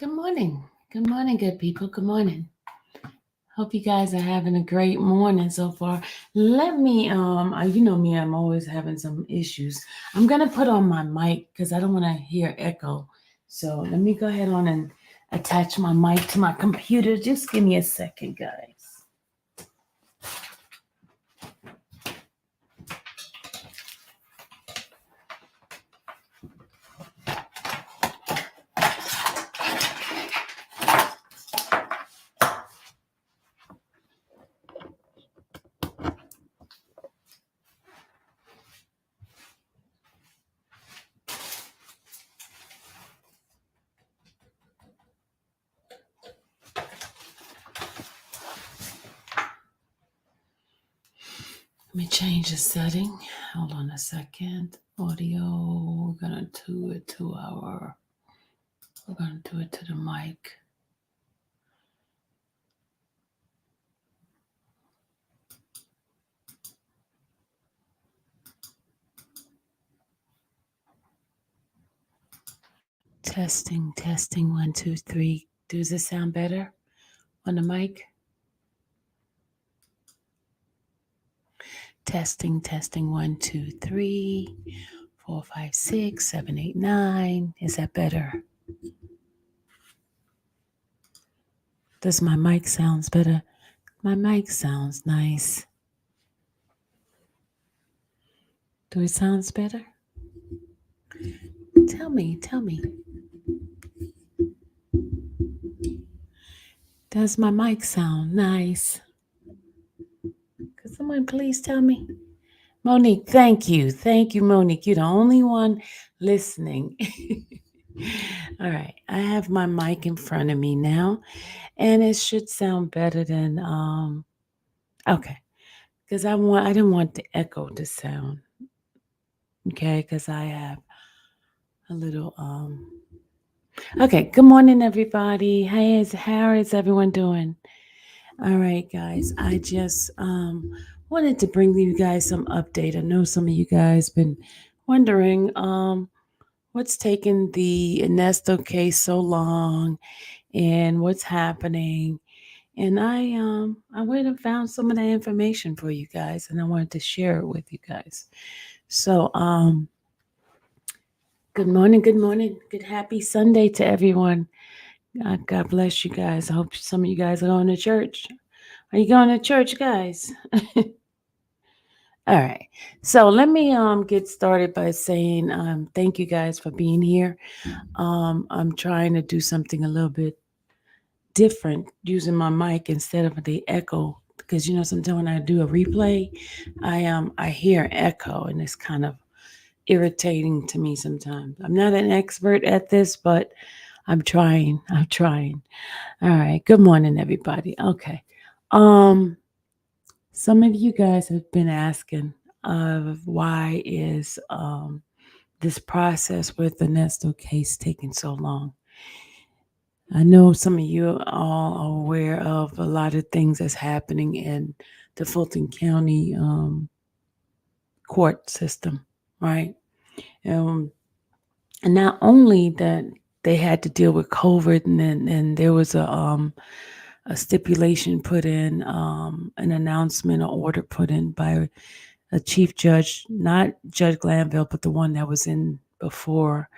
Good morning. Good morning, good people. Good morning. Hope you guys are having a great morning so far. Let me you know me, I'm always having some issues. I'm gonna put on my mic because I don't want to hear echo. So let me go ahead on and attach my mic to my computer. Just give me a second, guys. Let me change the setting. Hold on a second. Audio, we're gonna do it to our we're gonna do it to the mic. Testing, testing, 1, 2, 3. Does this sound better on the mic? Testing, testing, 1, 2, 3, 4, 5, 6, 7, 8, 9. Is that better? Does my mic sounds better? My mic sounds nice. Do it sounds better? Tell me, tell me. Does my mic sound nice? Could someone please tell me? Monique, thank you. Thank you, Monique. You're the only one listening. All right. I have my mic in front of me now, and it should sound better than okay. Because I didn't want the echo to sound. Okay, because I have a little okay. Good morning, everybody. How is everyone doing? All right, guys. I just wanted to bring you guys some update. I know some of you guys been wondering what's taking the Ernesto case so long and what's happening. And I went and found some of that information for you guys, and I wanted to share it with you guys. So good morning, good morning, good happy Sunday to everyone. God bless you guys. I hope some of you guys are going to church. Are you going to church, guys? All right. So let me get started by saying thank you guys for being here. I'm trying to do something a little bit different using my mic instead of the echo because sometimes when I do a replay, I hear echo and it's kind of irritating to me sometimes. I'm not an expert at this, but I'm trying. I'm trying. All right. Good morning, everybody. Okay. Um, some of you guys have been asking why is this process with the Nesto case taking so long? I know some of you all are aware of a lot of things that's happening in the Fulton County court system, right? Um, and not only that they had to deal with COVID, and there was a stipulation put in, an announcement, or order put in by a chief judge, not Judge Glanville, but the one that was in before.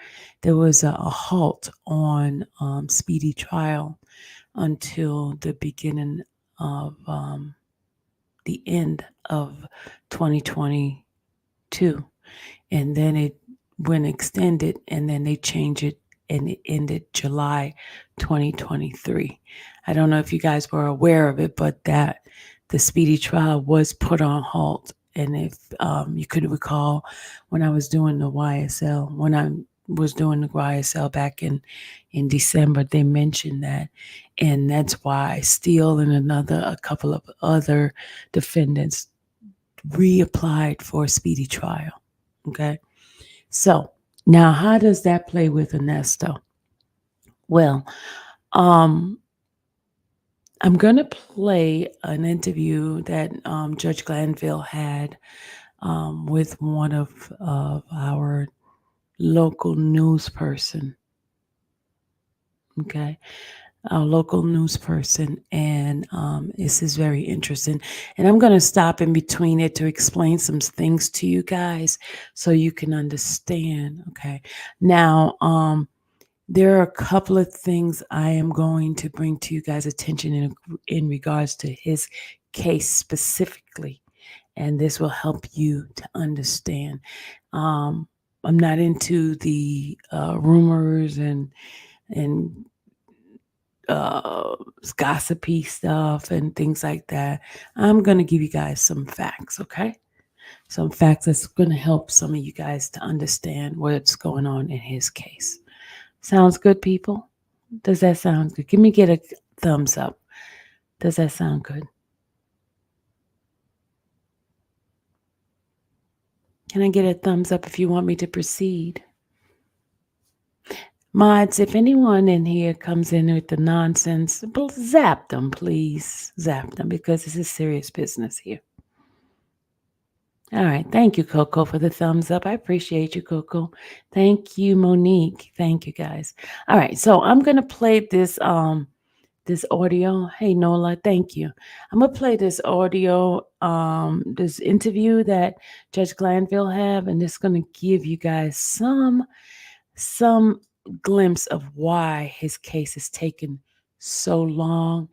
There was a halt on speedy trial until the beginning of the end of 2022. And then it went extended, and then they changed it, and it ended July 2023. I don't know if you guys were aware of it, but that the speedy trial was put on halt. And if you could recall, when I was doing the YSL, back in December, they mentioned that. And that's why Steele and a couple of other defendants reapplied for a speedy trial. Okay. So now how does that play with Ernesto? Well, um, I'm going to play an interview that Judge Glanville had with one of our local news person. Okay. A local news person, and this is very interesting. And I'm going to stop in between it to explain some things to you guys so you can understand. Okay. Now, there are a couple of things I am going to bring to you guys' attention in regards to his case specifically, and this will help you to understand. Um, I'm not into the rumors and uh, gossipy stuff and things like that. I'm going to give you guys some facts, okay? Some facts that's going to help some of you guys to understand what's going on in his case. Sounds good, people? Does that sound good? Get a thumbs up. Does that sound good? Can I get a thumbs up if you want me to proceed? Mods, if anyone in here comes in with the nonsense, zap them, please. Zap them, because this is serious business here. All right. Thank you, Coco, for the thumbs up. I appreciate you, Coco. Thank you, Monique. Thank you, guys. All right. So I'm gonna play this audio. Hey Nola, thank you. I'm gonna play this audio, this interview that Judge Glanville have, and it's gonna give you guys some glimpse of why his case is taking so long,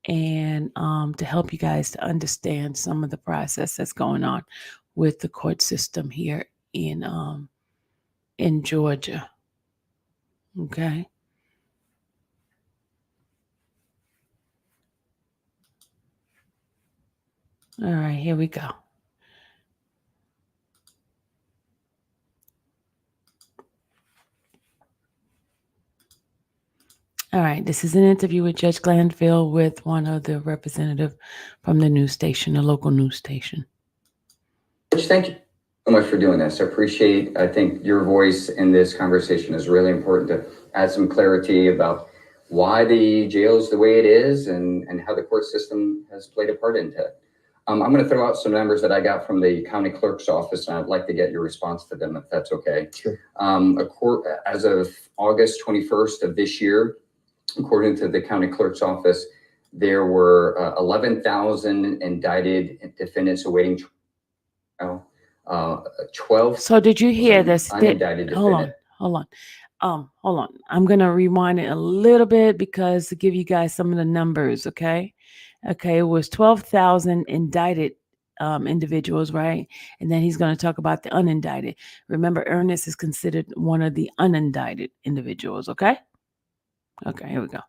and to help you guys to understand some of the process that's going on with the court system here in Georgia. Okay. All right, here we go. All right, this is an interview with Judge Glanville with one of the representative from the news station, the local news station. Judge, thank you so much for doing this. I think your voice in this conversation is really important to add some clarity about why the jail is the way it is and how the court system has played a part into it. I'm going to throw out some numbers that I got from the county clerk's office, and I'd like to get your response to them, if that's okay. Sure. As of August 21st of this year, according to the county clerk's office, there were 11,000 indicted defendants awaiting trial. 12. So did you hear this? Unindicted defendant. Hold on. I'm gonna rewind it a little bit because to give you guys some of the numbers. Okay. It was 12,000 indicted individuals, right? And then he's going to talk about the unindicted. Remember, Ernest is considered one of the unindicted individuals. Okay. Here we go.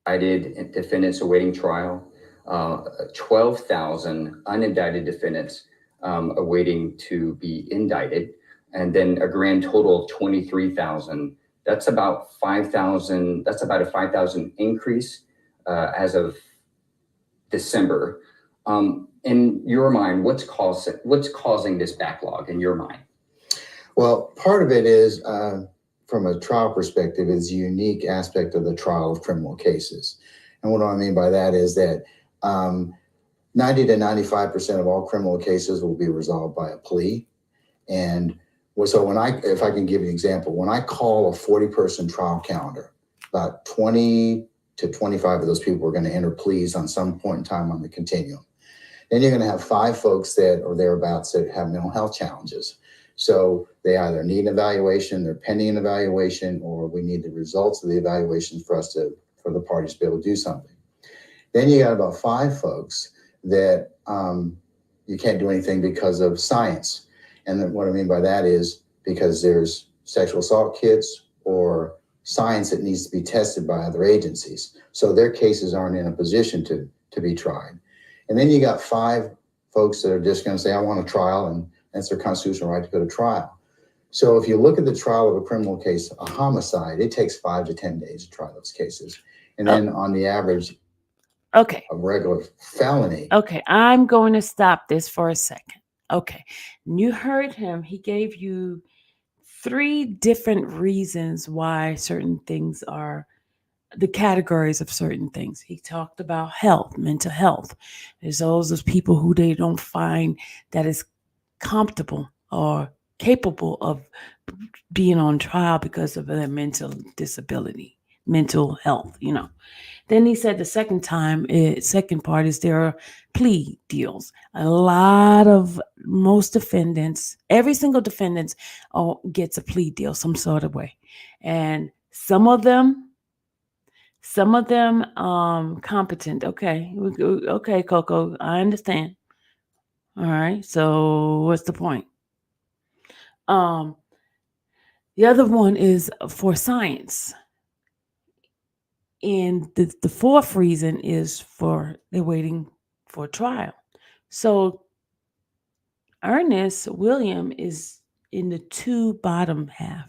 Indicted defendants awaiting trial. 12,000 unindicted defendants awaiting to be indicted, and then a grand total of 23,000. That's about 5,000. That's about a 5,000 increase as of December. In your mind, what's causing this backlog in your mind? Well, part of it is, from a trial perspective, is a unique aspect of the trial of criminal cases. And what I mean by that is that 90 to 95% of all criminal cases will be resolved by a plea. And so if I can give you an example, when I call a 40-person trial calendar, about 20 to 25 of those people are going to enter pleas on some point in time on the continuum. Then you're going to have 5 folks that or thereabouts that have mental health challenges. So they either need an evaluation, they're pending an evaluation, or we need the results of the evaluation for the parties to be able to do something. Then you got about 5 folks that you can't do anything because of science. And then what I mean by that is because there's sexual assault kits or science that needs to be tested by other agencies. So their cases aren't in a position to be tried. And then you got 5 folks that are just going to say, I want a trial, and that's their constitutional right to go to trial. So if you look at the trial of a criminal case, a homicide, it takes 5 to 10 days to try those cases. And then on the average, a regular felony. Okay, I'm going to stop this for a second. Okay, you heard him. He gave you 3 different reasons why certain things are the categories of certain things. He talked about health, mental health. There's those people who they don't find that is comfortable or capable of being on trial because of their mental disability. mental health, Then he said the second part is there are plea deals. Most defendants, every single defendant gets a plea deal some sort of way. And some of them competent. Okay, Coco, I understand. All right, so what's the point? The other one is for science. And the fourth reason is they're waiting for trial. So Earnest Williams is in the two bottom half.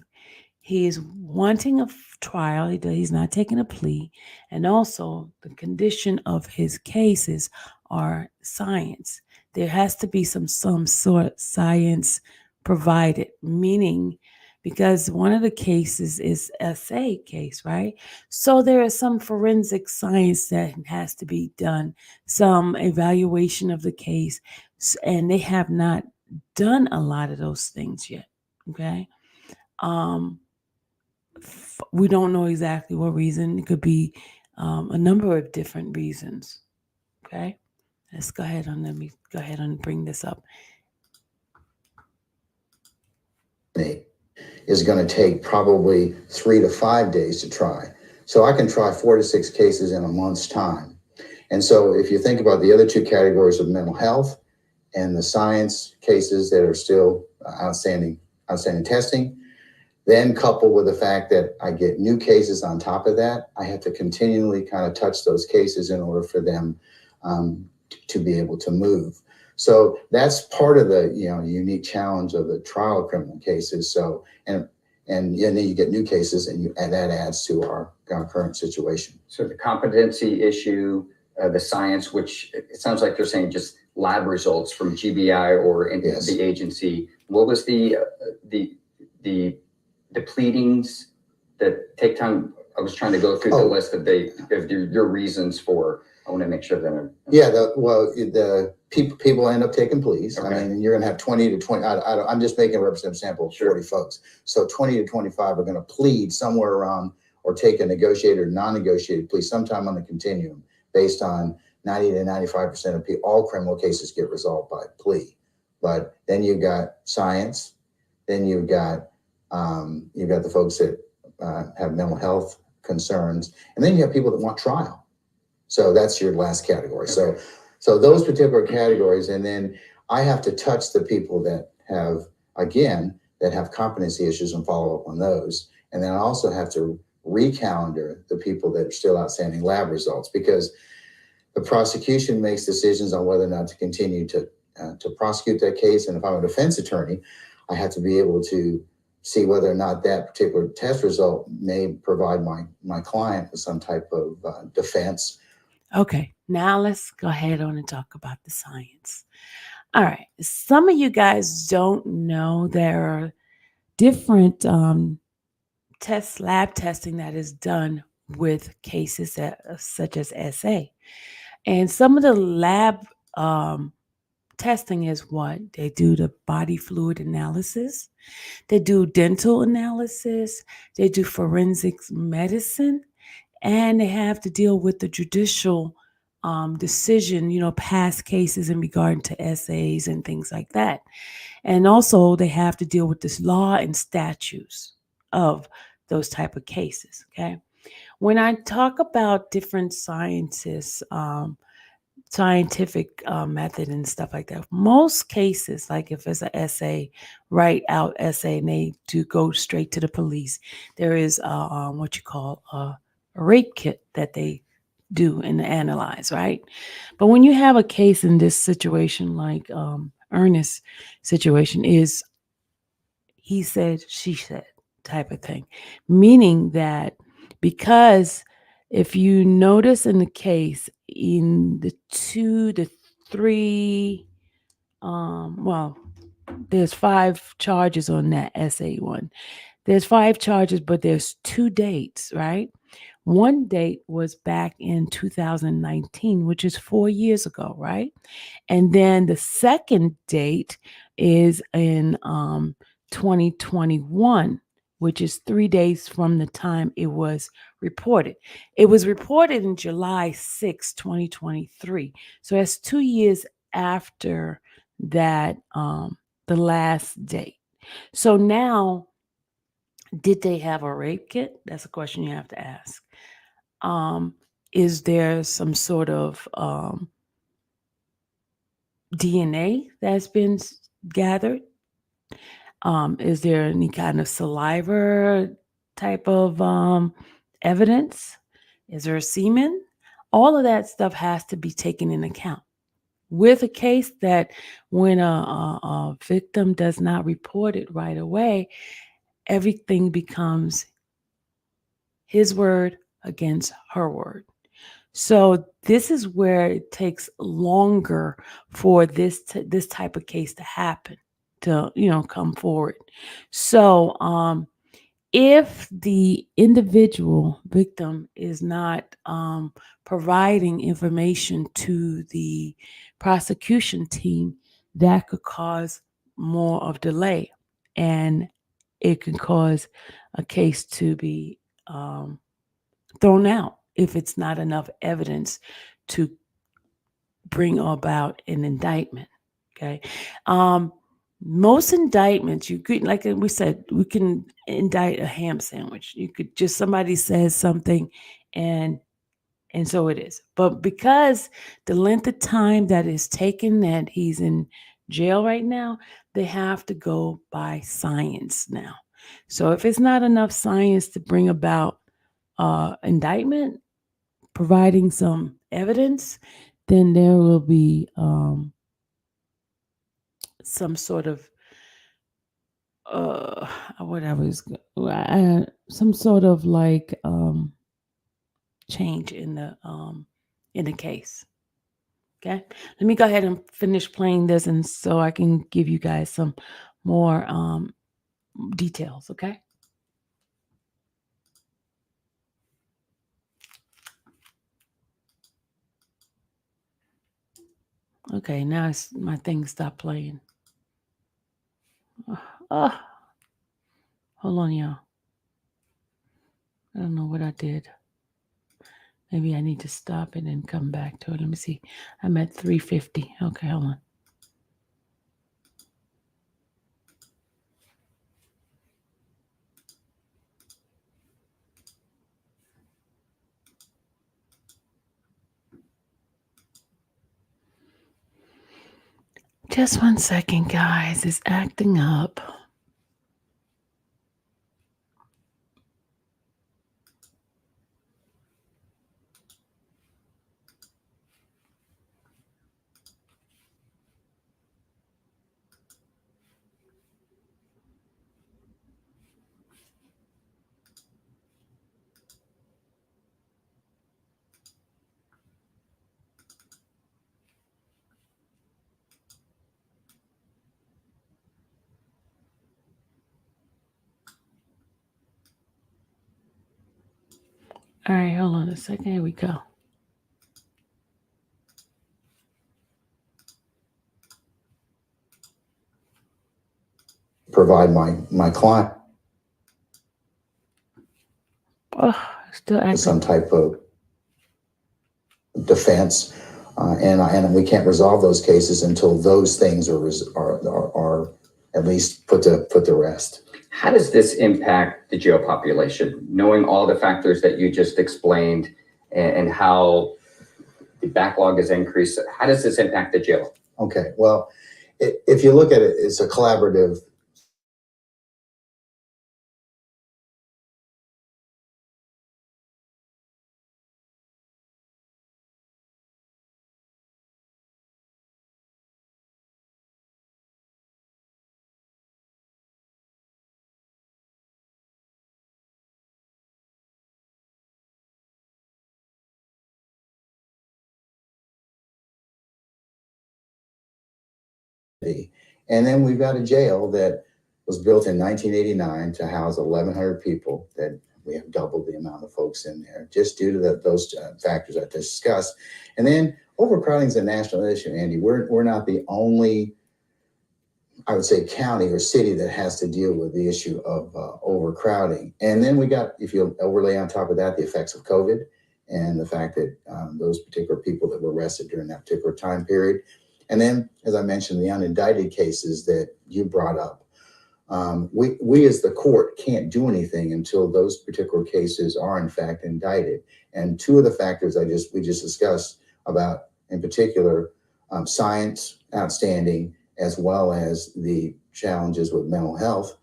He is wanting a trial. He's not taking a plea. And also the condition of his cases are science. There has to be some sort of science provided, meaning because one of the cases is SA case, right? So there is some forensic science that has to be done, some evaluation of the case, and they have not done a lot of those things yet, okay? We don't know exactly what reason. It could be a number of different reasons, okay? Let me go ahead and bring this up. Is going to take probably 3 to 5 days to try. So I can try 4 to 6 cases in a month's time. And so if you think about the other two categories of mental health and the science cases that are still outstanding testing, then coupled with the fact that I get new cases on top of that, I have to continually kind of touch those cases in order for them to be able to move. So that's part of the unique challenge of the trial of criminal cases. So and then you get new cases, and that adds to our current situation. So the competency issue, the science, which it sounds like they're saying just lab results from GBI or Yes. the agency. What was the pleadings that take time? I was trying to go through the list of your reasons for. I want to make sure that. The people end up taking pleas. Okay. I mean, you're going to have 20 to 20. I'm just making a representative sample of 40 folks. So 20 to 25 are going to plead somewhere around or take a negotiated or non-negotiated plea sometime on the continuum, based on 90 to 95% of all criminal cases get resolved by plea. But then you've got science, then you've got the folks that have mental health concerns, and then you have people that want trial. So that's your last category. Okay. So those particular categories, and then I have to touch the people that have competency issues and follow up on those. And then I also have to recalendar the people that are still outstanding lab results, because the prosecution makes decisions on whether or not to continue to prosecute that case. And if I'm a defense attorney, I have to be able to see whether or not that particular test result may provide my client with some type of defense. Okay, now let's go ahead on and talk about the science. All right, some of you guys don't know there are different lab testing that is done with cases such as SA. And some of the lab testing is what? They do the body fluid analysis. They do dental analysis. They do forensic medicine. And they have to deal with the judicial decision, past cases in regard to essays and things like that. And also they have to deal with this law and statutes of those type of cases, okay? When I talk about different scientists, scientific method and stuff like that, most cases, like if it's an essay, write out essay, and they do go straight to the police, there is what you call a rape kit that they do and analyze, right? But when you have a case in this situation, like Ernest's situation, is he said, she said type of thing, meaning that because if you notice in the case, in the 2 to 3, there's 5 charges on that essay one. There's 5 charges, but there's 2 dates, right? One date was back in 2019, which is 4 years ago, right? And then the second date is in 2021, which is 3 days from the time it was reported. It was reported in July 6, 2023. So that's 2 years after that, the last date. So now, did they have a rape kit? That's a question you have to ask. Is there some sort of DNA that's been gathered? Is there any kind of saliva type of evidence? Is there semen? All of that stuff has to be taken in account. With a case that when a victim does not report it right away, everything becomes his word against her word. So this is where it takes longer for this type of case to happen, to come forward. So if the individual victim is not providing information to the prosecution team, that could cause more of delay, and it can cause a case to be thrown out if it's not enough evidence to bring about an indictment. Okay. Most indictments, you could, like we said, we can indict a ham sandwich. You could just, somebody says something and so it is. But because the length of time that is taken that he's in jail right now, they have to go by science now. So if it's not enough science to bring about indictment, providing some evidence, then there will be some sort of some sort of like change in the case. Okay, let me go ahead and finish playing this, and so I can give you guys some more details. Okay. Okay, now my thing stopped playing. Oh, hold on, y'all. I don't know what I did. Maybe I need to stop it and come back to it. Let me see. I'm at 350. Okay, hold on. Just 1 second, guys. It's acting up. All right, hold on a second. Here we go. Provide my client Still acting. some type of defense, and we can't resolve those cases until those things are at least put to rest. How does this impact the jail population, knowing all the factors that you just explained and how the backlog has increased? How does this impact the jail? Okay, well, if you look at it, it's a collaborative. And then we've got a jail that was built in 1989 to house 1,100 people. That we have doubled the amount of folks in there just due to those factors I discussed. And then overcrowding is a national issue, Andy. We're not the only I would say, county or city that has to deal with the issue of overcrowding. And then we got, if you overlay on top of that, the effects of COVID and the fact that those particular people that were arrested during that particular time period. And then, as I mentioned, the unindicted cases that you brought up. We as the court can't do anything until those particular cases are in fact indicted. And two of the factors we just discussed about, in particular, science outstanding, as well as the challenges with mental health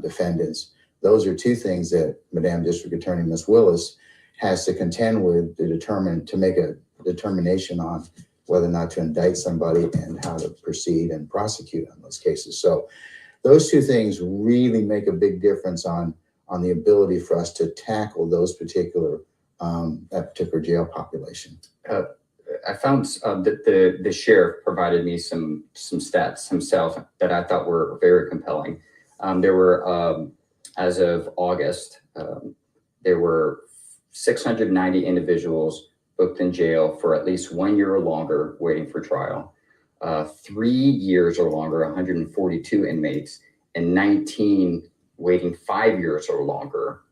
defendants. Those are two things that Madam District Attorney Ms. Willis has to contend with to make a determination on whether or not to indict somebody and how to proceed and prosecute on those cases. So those two things really make a big difference on the ability for us to tackle those particular that particular jail population. I found that the sheriff provided me some stats himself that I thought were very compelling. There were, as of August, there were 690 individuals booked in jail for at least 1 year or longer waiting for trial. 3 years or longer, 142 inmates, and 19 waiting 5 years or longer.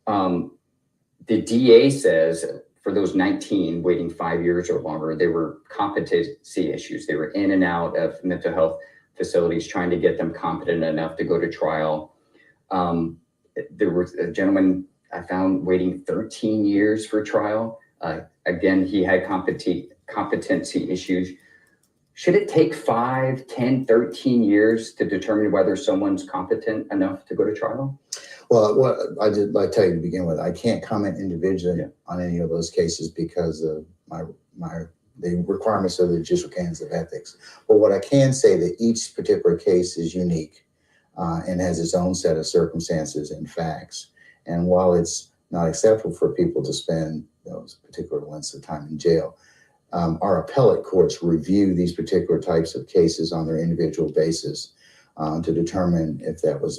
The DA says for those 19 waiting 5 years or longer, they were competency issues. They were in and out of mental health facilities trying to get them competent enough to go to trial. There was a gentleman I found waiting 13 years for trial. Again, he had competency issues. Should it take 5, 10, 13 years to determine whether someone's competent enough to go to trial? Well, what I did like tell you to begin with, I can't comment individually on any of those cases because of the requirements of the judicial canons of ethics. But what I can say that each particular case is unique and has its own set of circumstances and facts. And while it's not acceptable for people to spend those particular lengths of time in jail, our appellate courts review these particular types of cases on their individual basis to determine if that was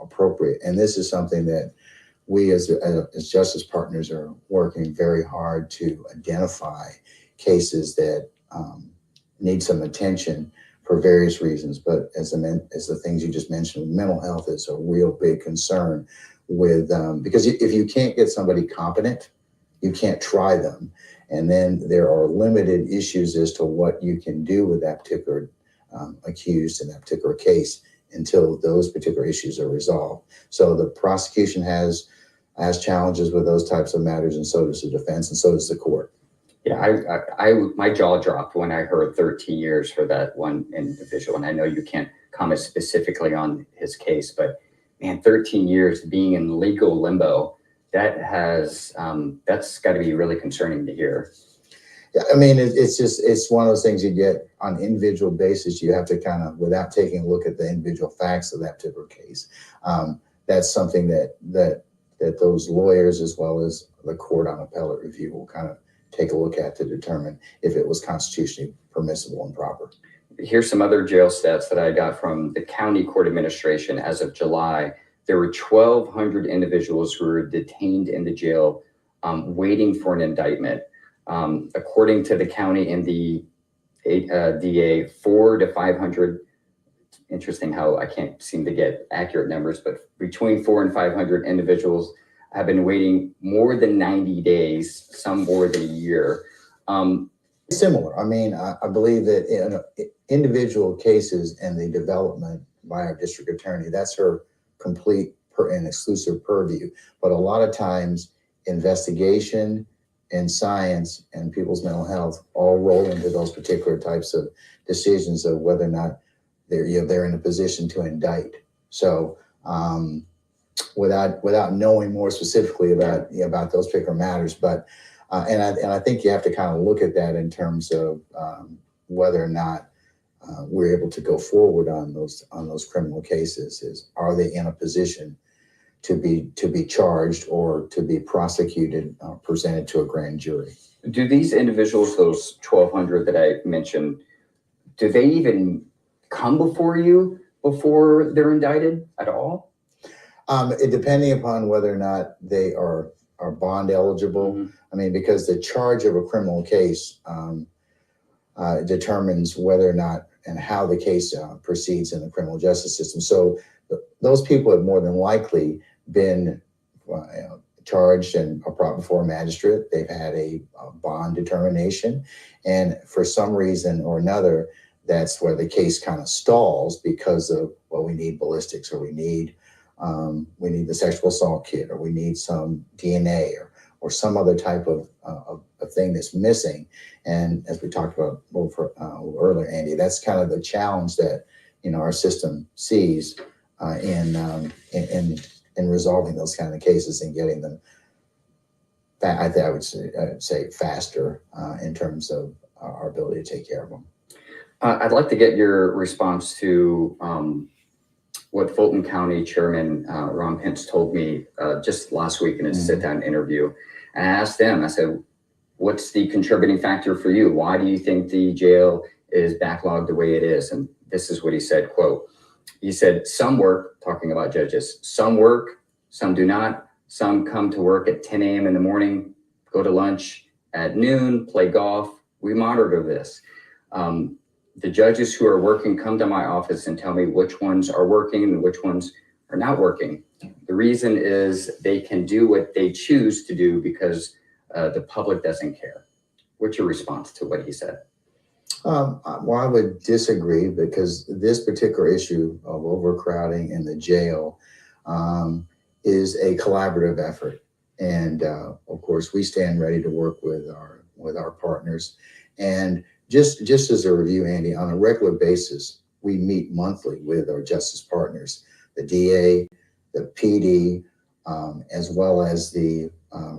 appropriate. And this is something that we as justice partners are working very hard to identify cases that need some attention for various reasons. But as the things you just mentioned, mental health is a real big concern with, because if you can't get somebody competent, you can't try them. And then there are limited issues as to what you can do with that particular accused in that particular case until those particular issues are resolved. So the prosecution has challenges with those types of matters, and so does the defense, and so does the court. Yeah, my jaw dropped when I heard 13 years for that one individual. And I know you can't comment specifically on his case, but man, 13 years being in legal limbo, that's got to be really concerning to hear. Yeah, I mean, it's one of those things you get on individual basis. You have to kind of, without taking a look at the individual facts of that particular case. That's something that those lawyers, as well as the court on appellate review, will kind of take a look at to determine if it was constitutionally permissible and proper. Here's some other jail stats that I got from the county court administration. As of July, there were 1,200 individuals who were detained in the jail waiting for an indictment. According to the county and the DA, 400 to 500, interesting how I can't seem to get accurate numbers, but between 400 and 500 individuals have been waiting more than 90 days, some more than a year. Similar. I mean, I believe that in individual cases and the development by our district attorney, that's her complete and exclusive purview. But a lot of times investigation and science and people's mental health all roll into those particular types of decisions of whether or not they're in a position to indict. So without knowing more specifically about those particular matters, but and I think you have to kind of look at that in terms of whether or not we're able to go forward on those criminal cases. Are they in a position to be charged or to be prosecuted, presented to a grand jury? Do these individuals, those 1,200 that I mentioned, do they even come before you before they're indicted at all? Depending upon whether or not they are bond eligible. Mm-hmm. I mean, because the charge of a criminal case determines whether or not, how the case proceeds in the criminal justice system. So those people have more than likely been charged and brought before a magistrate. They've had a bond determination, and for some reason or another, that's where the case kind of stalls because of, well, we need ballistics, or we need the sexual assault kit, or we need some DNA, or some other type of thing that's missing. And as we talked about earlier, Andy, that's kind of the challenge that our system sees in resolving those kind of cases and getting them, I would say faster in terms of our ability to take care of them. I'd like to get your response to what Fulton County Chairman Ron Pence told me just last week in a sit-down interview. And I asked him, I said, what's the contributing factor for you? Why do you think the jail is backlogged the way it is? And this is what he said, quote, he said, some work, talking about judges, some work, some do not. Some come to work at 10 a.m. in the morning, go to lunch at noon, play golf. We monitor this. The judges who are working come to my office and tell me which ones are working and which ones are not working. The reason is they can do what they choose to do because the public doesn't care. What's your response to what he said? Well, I would disagree, because this particular issue of overcrowding in the jail is a collaborative effort. And of course, we stand ready to work with our partners. And just as a review, Andy, on a regular basis, we meet monthly with our justice partners, the DA, the PD, as well as the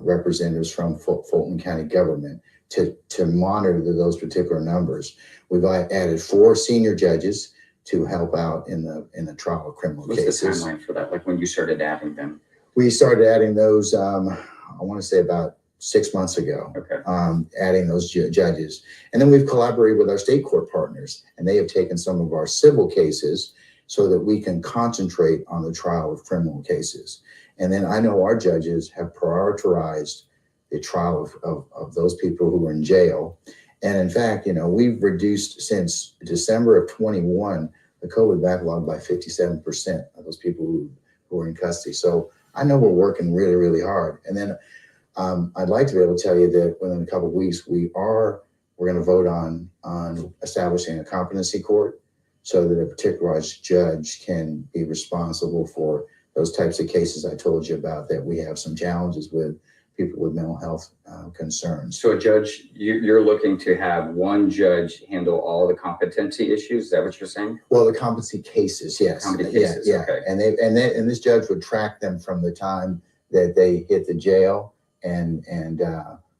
representatives from Fulton County government to monitor those particular numbers. We've added 4 senior judges to help out in the trial of criminal cases. What's the timeline for that? Like when you started adding them? We started adding those, I want to say about 6 months ago, okay. Adding those judges. And then we've collaborated with our state court partners, and they have taken some of our civil cases so that we can concentrate on the trial of criminal cases. And then I know our judges have prioritized the trial of those people who are in jail. And in fact, we've reduced since December of 21, the COVID backlog by 57% of those people who are in custody. So I know we're working really, really hard. And then I'd like to be able to tell you that within a couple of weeks, we're going to vote on establishing a competency court so that a particularized judge can be responsible for those types of cases I told you about that we have some challenges with, people with mental health concerns. So a judge, you're looking to have one judge handle all the competency issues? Is that what you're saying? Well, the competency cases, yes. Competency cases, yeah. Okay. And this judge would track them from the time that they hit the jail and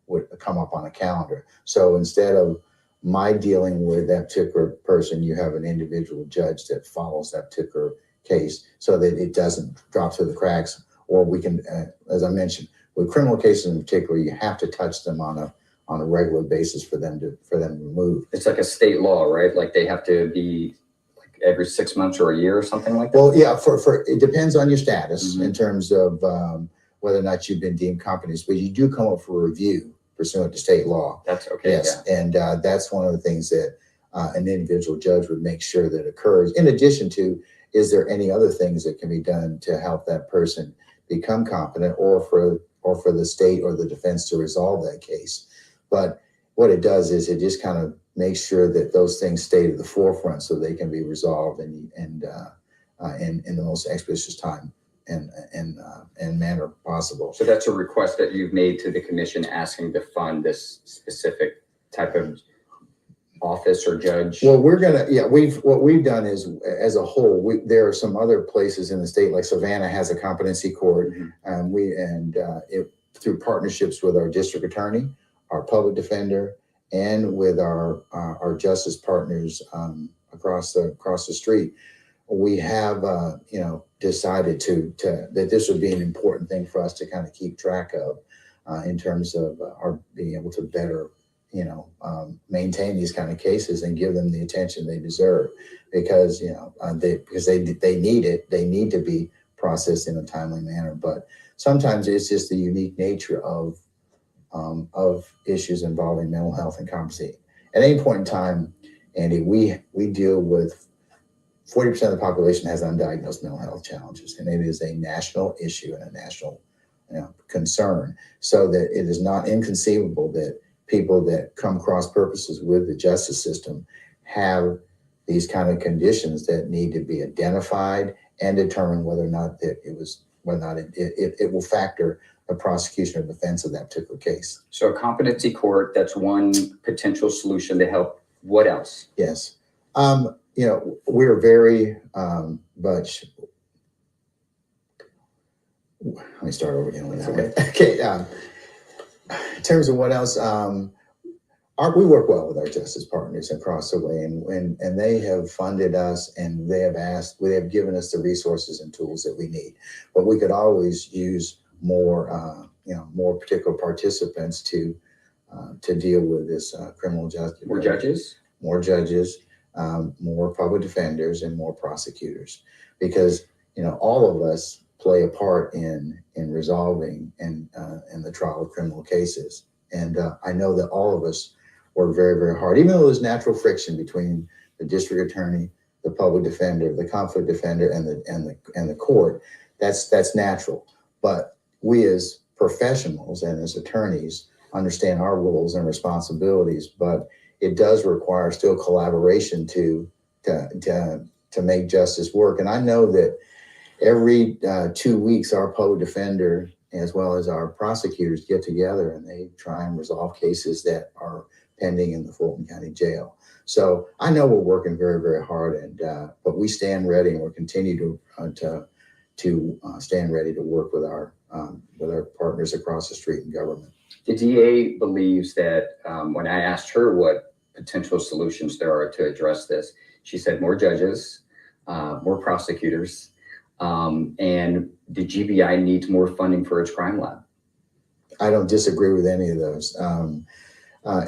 would come up on a calendar. So instead of my dealing with that particular person, you have an individual judge that follows that particular case so that it doesn't drop through the cracks. Or we can, as I mentioned, with criminal cases in particular, you have to touch them on a regular basis for them to move. It's like a state law, right? Like they have to be like every 6 months or a year or something like that? Well, yeah, for it depends on your status in terms of whether or not you've been deemed competent, but you do come up for review pursuant to state law. That's okay. Yes, yeah. And that's one of the things that an individual judge would make sure that occurs. In addition to, is there any other things that can be done to help that person become competent, or for the state or the defense to resolve that case? But what it does is it just kind of makes sure that those things stay to the forefront so they can be resolved in the most expeditious time and manner possible. So that's a request that you've made to the commission asking to fund this specific type of office or judge? Well, what we've done is, as a whole, there are some other places in the state, like Savannah has a competency court, through partnerships with our district attorney, our public defender, and with our justice partners across the street. We have decided that this would be an important thing for us to kind of keep track of in terms of our being able to better maintain these kind of cases and give them the attention they deserve, because they need it. They need to be processed in a timely manner. But sometimes it's just the unique nature of issues involving mental health and competency. At any point in time, And we deal with 40% of the population has undiagnosed mental health challenges, and it is a national issue and a national concern. So that it is not inconceivable that people that come cross purposes with the justice system have these kind of conditions that need to be identified and determine whether or not it will factor the prosecution or defense of that particular case. So a competency court, that's one potential solution to help. What else? Yes. We're very much. Let me start over again with that. Okay. In terms of what else, we work well with our justice partners across the way, and they have funded us, and they have given us the resources and tools that we need. But we could always use more particular participants to deal with this criminal justice. More judges? More judges, more public defenders, and more prosecutors, because all of us play a part in resolving and the trial of criminal cases. And I know that all of us work very, very hard, even though there's natural friction between the district attorney, the public defender, the conflict defender, and the court. That's natural. But we as professionals and as attorneys understand our roles and responsibilities, but it does require still collaboration to make justice work. And I know that every 2 weeks, our public defender as well as our prosecutors get together and they try and resolve cases that are pending in the Fulton County Jail. So I know we're working very, very hard, but we stand ready, and we'll continue to stand ready to work with our partners across the street in government. The DA believes that when I asked her what potential solutions there are to address this, she said more judges, more prosecutors, and the GBI needs more funding for its crime lab. I don't disagree with any of those.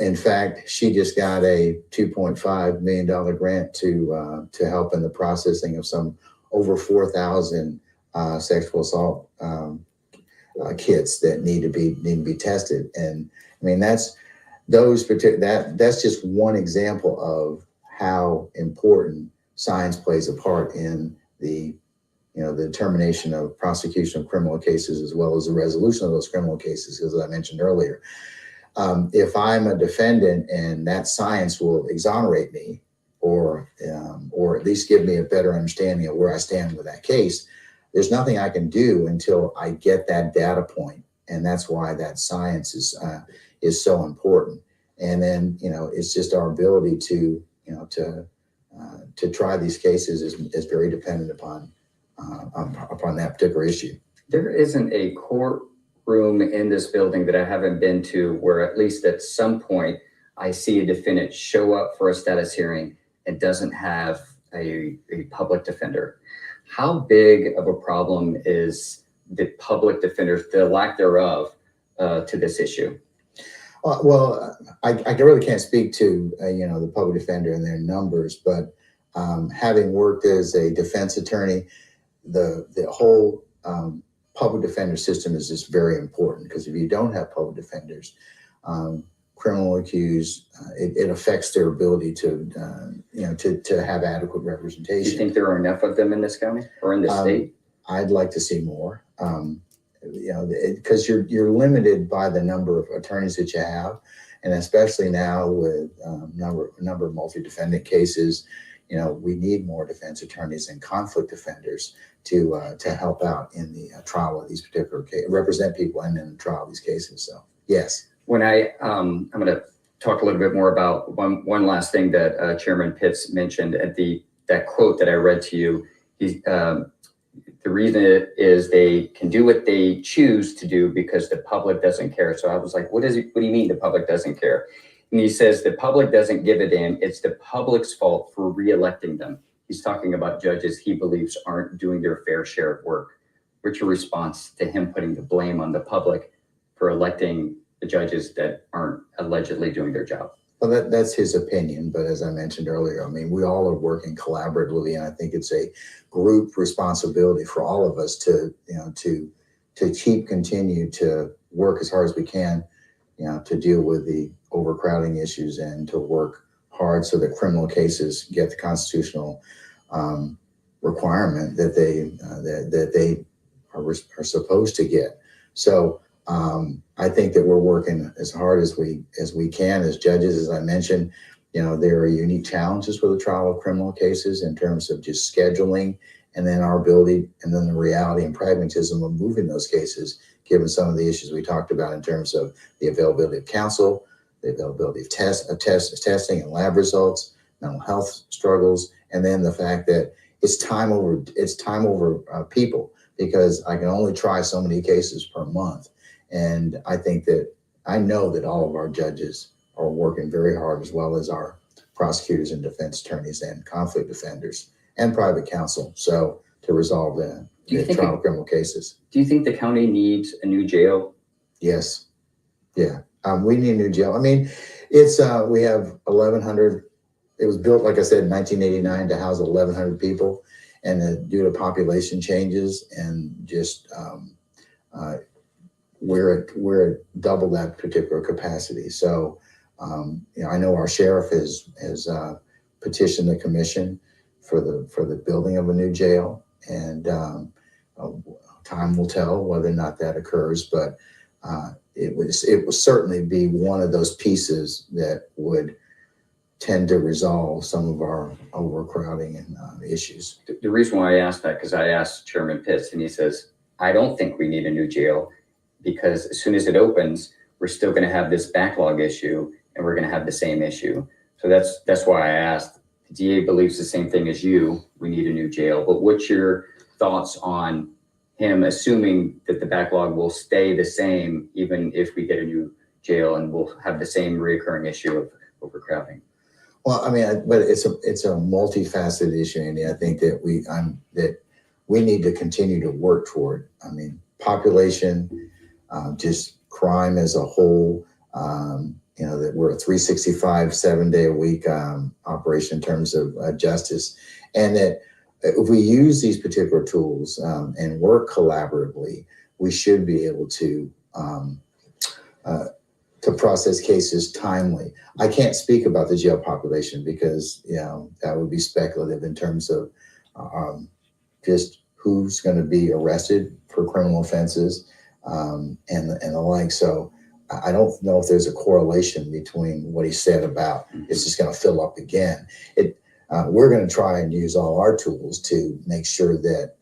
In fact, she just got a $2.5 million grant to help in the processing of some over 4,000 sexual assault kits that need to be tested. And I mean, that's just one example of how important science plays a part in the determination of prosecution of criminal cases, as well as the resolution of those criminal cases, as I mentioned earlier. If I'm a defendant and that science will exonerate me, or at least give me a better understanding of where I stand with that case, there's nothing I can do until I get that data point. And that's why that science is so important. And then, it's just our ability to try these cases is very dependent upon that particular issue. There isn't a courtroom in this building that I haven't been to where at least at some point I see a defendant show up for a status hearing and doesn't have a public defender. How big of a problem is the public defenders, the lack thereof, to this issue? Well, I really can't speak to the public defender and their numbers, but having worked as a defense attorney, the whole public defender system is just very important, because if you don't have public defenders, criminal accused, it affects their ability to have adequate representation. Do you think there are enough of them in this county or in this state? I'd like to see more, because you're limited by the number of attorneys that you have, and especially now with number of multi-defendant cases, we need more defense attorneys and conflict defenders to help out in the trial of these particular cases, represent people and in the trial of these cases. So yes. When I'm going to talk a little bit more about one last thing that Chairman Pitts mentioned at that quote that I read to you. The reason is they can do what they choose to do because the public doesn't care. So I was like, what do you mean the public doesn't care? And he says the public doesn't give a damn. It's the public's fault for reelecting them. He's talking about judges he believes aren't doing their fair share of work. What's your response to him putting the blame on the public for electing the judges that aren't allegedly doing their job? Well, that's his opinion, but as I mentioned earlier, I mean, we all are working collaboratively, and I think it's a group responsibility for all of us to continue to work as hard as we can, to deal with the overcrowding issues and to work hard hard so that criminal cases get the constitutional requirement that they are supposed to get. So I think that we're working as hard as we can as judges. As I mentioned, there are unique challenges with the trial of criminal cases in terms of just scheduling, and then our ability, and then the reality and pragmatism of moving those cases, given some of the issues we talked about in terms of the availability of counsel, the availability of testing and lab results, mental health struggles, and then the fact that it's time over people, because I can only try so many cases per month. And I know that all of our judges are working very hard, as well as our prosecutors and defense attorneys and conflict defenders and private counsel, so to resolve the trial of criminal cases. Do you think the county needs a new jail? Yes. Yeah. We need a new jail. I mean, we have 1,100. It was built, like I said, in 1989 to house 1,100 people, and due to population changes and just we're at double that particular capacity. So, I know our sheriff has petitioned the commission for the building of a new jail, and time will tell whether or not that occurs. But it will certainly be one of those pieces that would tend to resolve some of our overcrowding and issues. The reason why I asked that, because I asked Chairman Pitts, and he says, I don't think we need a new jail, because as soon as it opens, we're still going to have this backlog issue, and we're going to have the same issue. So that's why I asked. The DA believes the same thing as you. We need a new jail. But what's your thoughts on him assuming that the backlog will stay the same even if we get a new jail, and we'll have the same reoccurring issue of overcrowding? Well, I mean, but it's a multifaceted issue, Andy. I think that we need to continue to work toward. I mean, population, just crime as a whole. That we're a 365, 7-day-a-week operation in terms of justice, and that if we use these particular tools and work collaboratively, we should be able to process cases timely. I can't speak about the jail population because that would be speculative in terms of just who's going to be arrested for criminal offenses and the like. So I don't know if there's a correlation between what he said about it's just going to fill up again. We're going to try and use all our tools to make sure that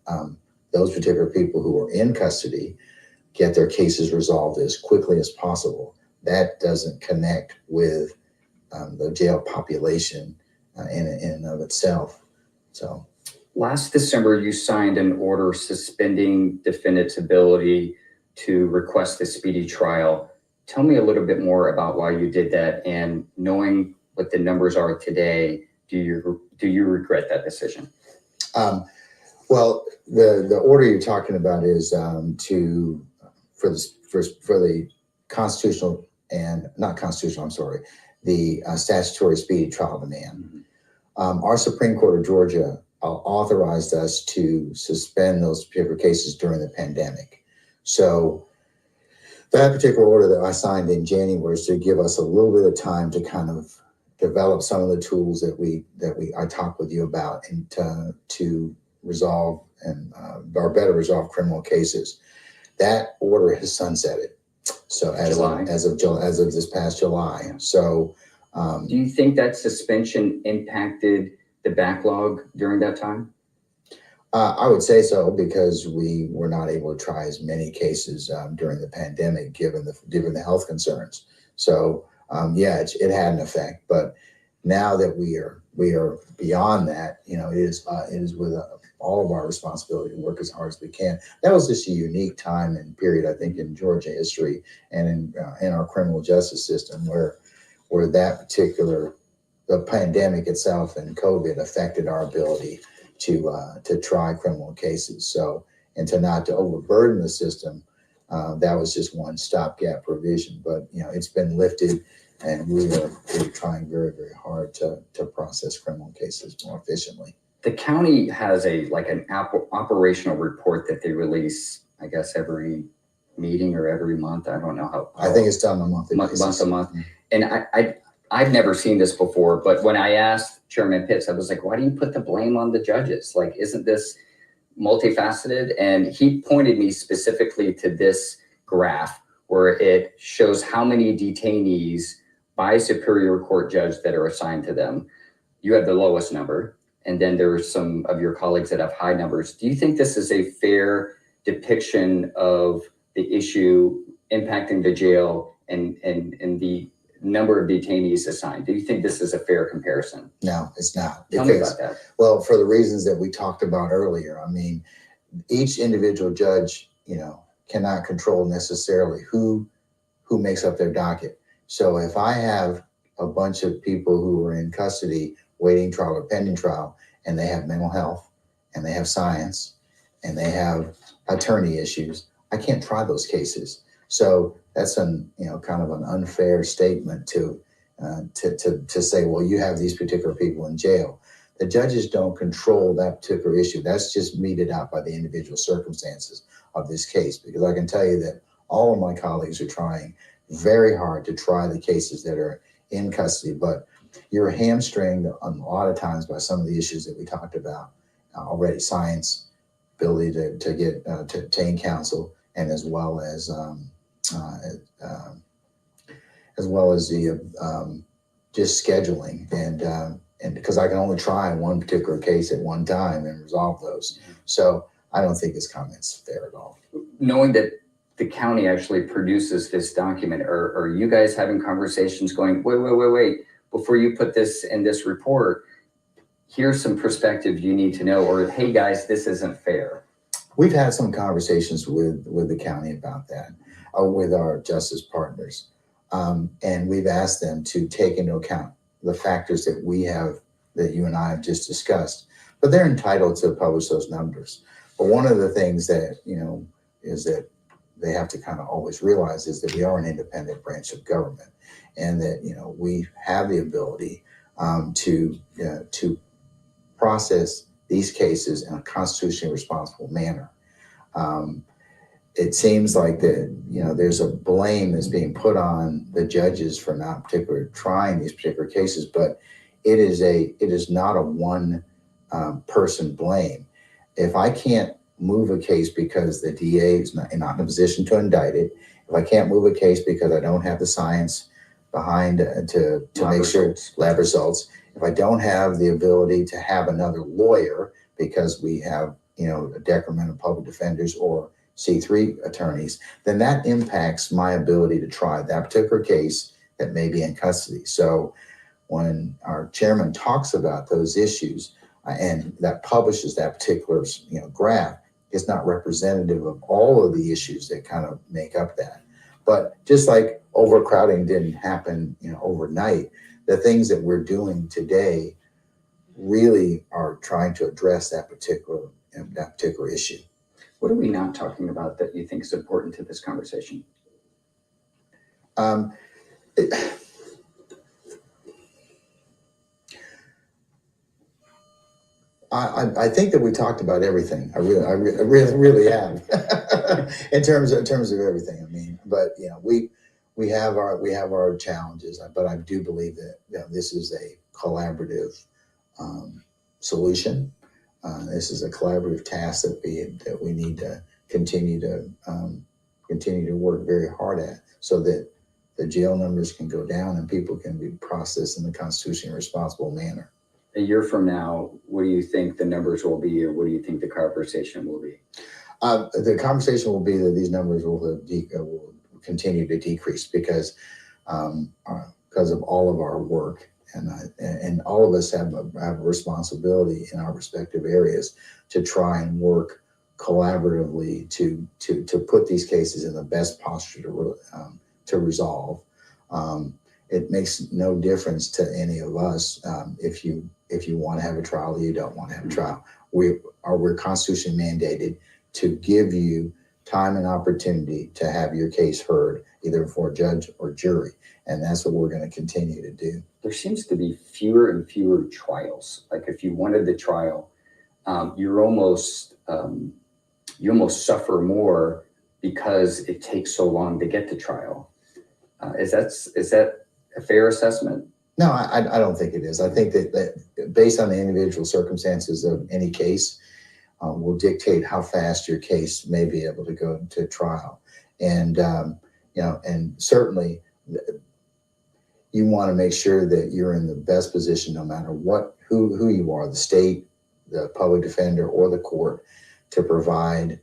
those particular people who are in custody get their cases resolved as quickly as possible. That doesn't connect with the jail population in and of itself. So, last December, you signed an order suspending defendant's ability to request a speedy trial. Tell me a little bit more about why you did that, and knowing what the numbers are today, do you regret that decision? Well, the order you're talking about is for the constitutional and not constitutional. I'm sorry, the statutory speedy trial demand. Mm-hmm. Our Supreme Court of Georgia authorized us to suspend those particular cases during the pandemic. So that particular order that I signed in January is to give us a little bit of time to kind of develop some of the tools that I talked with you about, and to resolve and or better resolve criminal cases. That order has sunsetted. So as of this past July. So do you think that suspension impacted the backlog during that time? I would say so, because we were not able to try as many cases during the pandemic, given the health concerns. So it had an effect. But now that we are beyond that, it is with all of our responsibility to work as hard as we can. That was just a unique time and period, I think, in Georgia history and in our criminal justice system, where the pandemic itself and COVID affected our ability to try criminal cases. So, and to overburden the system, that was just one stopgap provision. But it's been lifted, and we're trying very, very hard to process criminal cases more efficiently. The county has an operational report that they release, I guess, every meeting or every month. I don't know how. I think it's done a month. Month. And I've never seen this before, but when I asked Chairman Pitts, I was like, why do you put the blame on the judges? Like, isn't this multifaceted? And he pointed me specifically to this graph where it shows how many detainees by Superior Court judge that are assigned to them. You have the lowest number, and then there are some of your colleagues that have high numbers. Do you think this is a fair depiction of the issue impacting the jail and the number of detainees assigned? Do you think this is a fair comparison? No, it's not. Tell me about that. Well, for the reasons that we talked about earlier, I mean, each individual judge, cannot control necessarily who makes up their docket. So if I have a bunch of people who are in custody waiting trial or pending trial, and they have mental health, and they have science, and they have attorney issues, I can't try those cases. So that's kind of an unfair statement to say, well, you have these particular people in jail. The judges don't control that particular issue. That's just meted out by the individual circumstances of this case, because I can tell you that all of my colleagues are trying very hard to try the cases that are in custody, but you're hamstringed a lot of times by some of the issues that we talked about already: science, ability to get to obtain counsel, and as well as the just scheduling and because I can only try one particular case at one time and resolve those. So I don't think this comment's fair at all. Knowing that the county actually produces this document, are you guys having conversations going, wait, before you put this in this report, here's some perspective you need to know, or hey guys, this isn't fair? We've had some conversations with the county about that, with our justice partners. And we've asked them to take into account the factors that you and I have just discussed, but they're entitled to publish those numbers. But one of the things that, is that they have to kind of always realize is that we are an independent branch of government, and that, we have the ability to process these cases in a constitutionally responsible manner. It seems like there's a blame that's being put on the judges for not trying these particular cases, but it is not a one person blame. If I can't move a case because the DA is not in a position to indict it, if I can't move a case because I don't have the science behind to make sure lab results, if I don't have the ability to have another lawyer because we have a decrement of public defenders or C3 attorneys, then that impacts my ability to try that particular case that may be in custody. So when our chairman talks about those issues and that publishes that particular graph, it's not representative of all of the issues that kind of make up that. But just like overcrowding didn't happen overnight, the things that we're doing today really are trying to address that particular issue. What are we not talking about that you think is important to this conversation? I think that we talked about everything. I really have in terms of everything. I mean, but we have our challenges, but I do believe that this is a collaborative solution. This is a collaborative task that we need to continue to work very hard at, so that the jail numbers can go down and people can be processed in a constitutionally responsible manner. A year from now, what do you think the numbers will be, or what do you think the conversation will be? The conversation will be that these numbers will continue to decrease because of all of our work, and all of us have a responsibility in our respective areas to try and work collaboratively to put these cases in the best posture to resolve. It makes no difference to any of us if you want to have a trial or you don't want to have a trial. We're constitutionally mandated to give you time and opportunity to have your case heard, either before a judge or jury, and that's what we're going to continue to do. There seems to be fewer and fewer trials. Like if you wanted the trial, you almost suffer more because it takes so long to get to trial. Is that a fair assessment? No, I don't think it is. I think that based on the individual circumstances of any case, will dictate how fast your case may be able to go to trial. And, and certainly you want to make sure that you're in the best position, no matter who you are, the state, the public defender, or the court, to provide,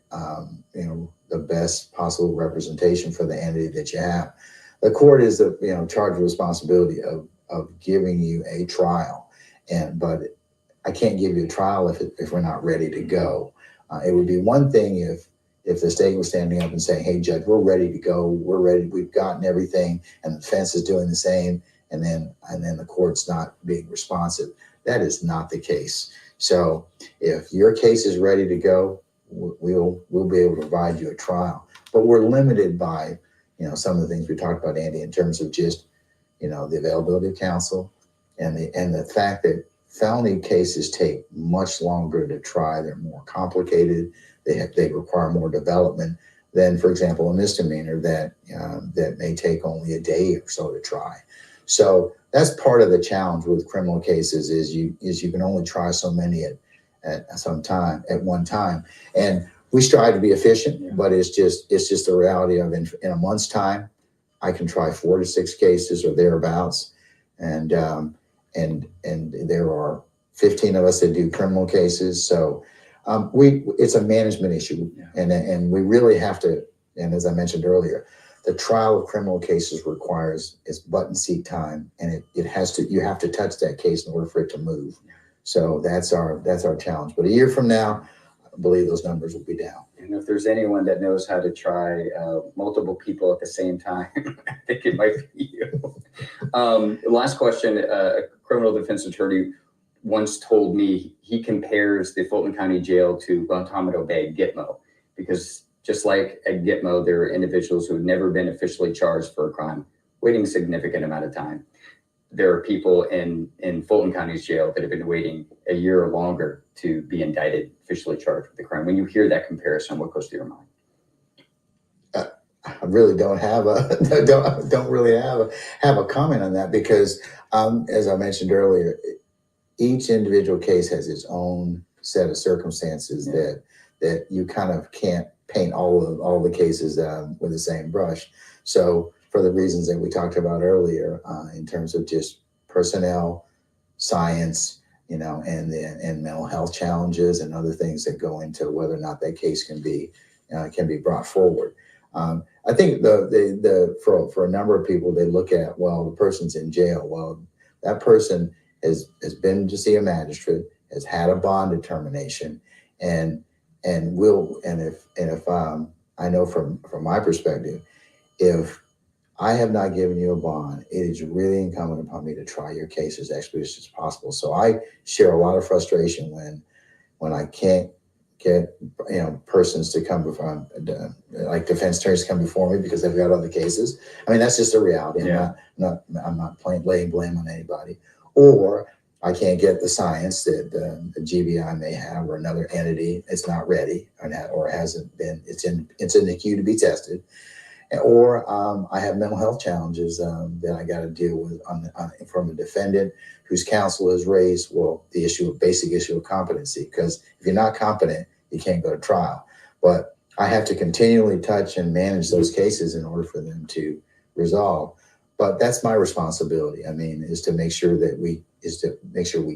the best possible representation for the entity that you have. The court is the, charged with responsibility of giving you a trial, but I can't give you a trial if we're not ready to go. It would be one thing if the state was standing up and saying, "Hey, judge, we're ready to go. We're ready. We've gotten everything," and the defense is doing the same, and then the court's not being responsive. That is not the case. So if your case is ready to go, we'll be able to provide you a trial. But we're limited by some of the things we talked about, Andy, in terms of just the availability of counsel and the fact that felony cases take much longer to try. They're more complicated. They require more development than, for example, a misdemeanor that may take only a day or so to try. So that's part of the challenge with criminal cases is you can only try so many at one time. And we strive to be efficient, but it's just the reality of in a month's time, I can try 4 to 6 cases or thereabouts. And there are 15 of us that do criminal cases. So it's a management issue. Yeah. And we really have to, and as I mentioned earlier, the trial of criminal cases requires it's button seat time, and you have to touch that case in order for it to move. Yeah. So that's our challenge. But a year from now, I believe those numbers will be down. And if there's anyone that knows how to try multiple people at the same time, I think it might be you. Last question, a criminal defense attorney once told me he compares the Fulton County Jail to Guantanamo Bay, Gitmo, because just like at Gitmo, there are individuals who have never been officially charged for a crime, waiting a significant amount of time. There are people in Fulton County's jail that have been waiting a year or longer to be indicted, officially charged with the crime. When you hear that comparison, what goes through your mind? I really don't really have a comment on that because, as I mentioned earlier, each individual case has its own set of circumstances that you kind of can't paint all the cases with the same brush. So for the reasons that we talked about earlier, in terms of just personnel, science, and mental health challenges and other things that go into whether or not that case can be brought forward. I think for a number of people, they look at, well, the person's in jail. Well, that person has been to see a magistrate, has had a bond determination, and if I know from my perspective, if I have not given you a bond, it is really incumbent upon me to try your case as expeditiously as possible. So I share a lot of frustration when I can't get persons to come before, like defense attorneys to come before me because they've got other cases. I mean, that's just a reality. Yeah. I'm not laying blame on anybody. Or I can't get the science that the GBI may have or another entity. It's not ready or hasn't been. It's in the queue to be tested. Or I have mental health challenges that I got to deal with from a defendant whose counsel has raised, the basic issue of competency. Because if you're not competent, you can't go to trial. But I have to continually touch and manage those cases in order for them to resolve. But that's my responsibility. I mean, is to make sure we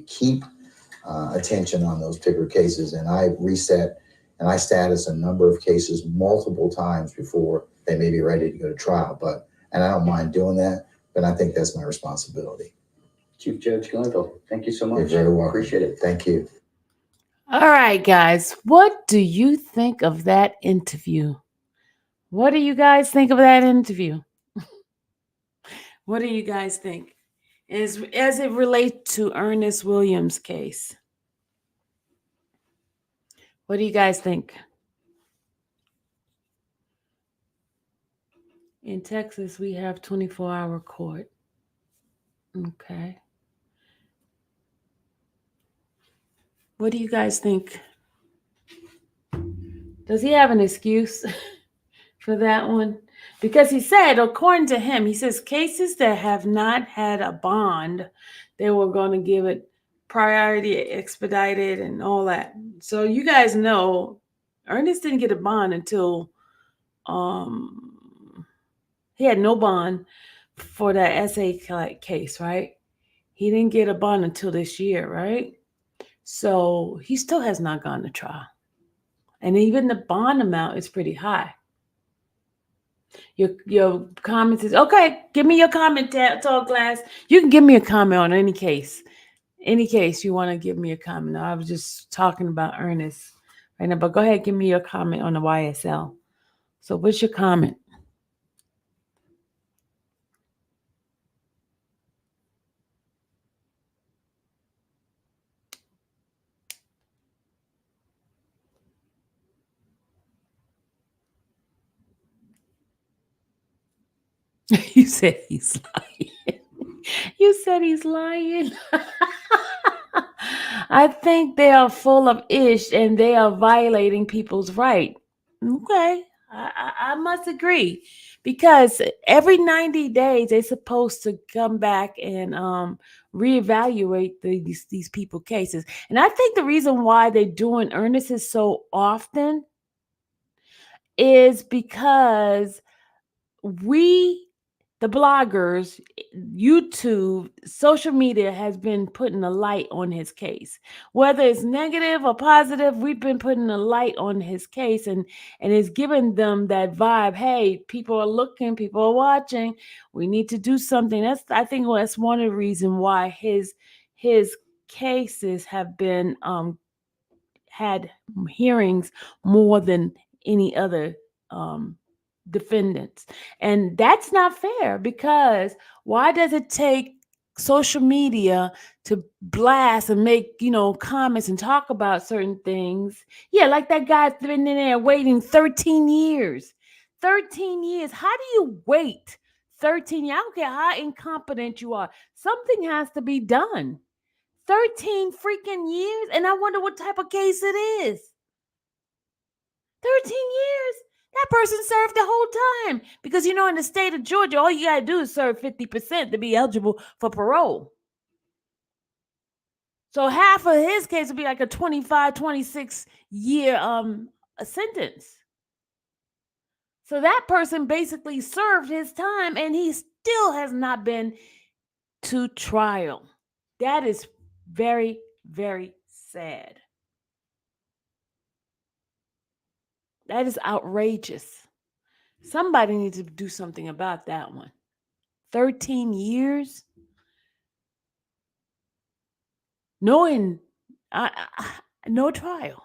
keep attention on those particular cases. And I reset and I status a number of cases multiple times before they may be ready to go to trial. And I don't mind doing that, but I think that's my responsibility. Chief Judge Glanville, thank you so much. You're very welcome. Appreciate it. Thank you. All right, guys. What do you think of that interview? What do you guys think of that interview? What do you guys think? As it relates to Earnest Williams' case. What do you guys think? In Texas, we have 24-hour court. Okay. What do you guys think? Does he have an excuse for that one? Because he said, according to him, he says cases that have not had a bond, they were going to give it priority expedited and all that. So you guys know Ernest didn't get a bond until he had no bond for that essay case, right? He didn't get a bond until this year, right? So he still has not gone to trial. And even the bond amount is pretty high. Your comments is okay. Give me your comment, Tall Glass. You can give me a comment on any case you want to give me a comment. I was just talking about Ernest right now, but go ahead, give me your comment on the YSL. So what's your comment? You said he's lying. You said he's lying. I think they are full of ish and they are violating people's right. Okay, I must agree, because every 90 days they're supposed to come back and reevaluate these people cases. And I think the reason why they're doing Ernest so often is because the bloggers, YouTube, social media has been putting a light on his case. Whether it's negative or positive, we've been putting a light on his case, and it's giving them that vibe. Hey, people are looking, people are watching. We need to do something. I think that's one of the reasons why his cases have been had hearings more than any other defendants. And that's not fair, because why does it take social media to blast and make, comments and talk about certain things? Yeah, like that guy's been in there waiting 13 years. 13 years. How do you wait 13 years? I don't care how incompetent you are. Something has to be done. 13 freaking years. And I wonder what type of case it is. 13 years. That person served the whole time. Because, in the state of Georgia, all you got to do is serve 50% to be eligible for parole. So half of his case would be like a 25, 26 year a sentence. So that person basically served his time and he still has not been to trial. That is very, very sad. That is outrageous. Somebody needs to do something about that one. 13 years? No trial.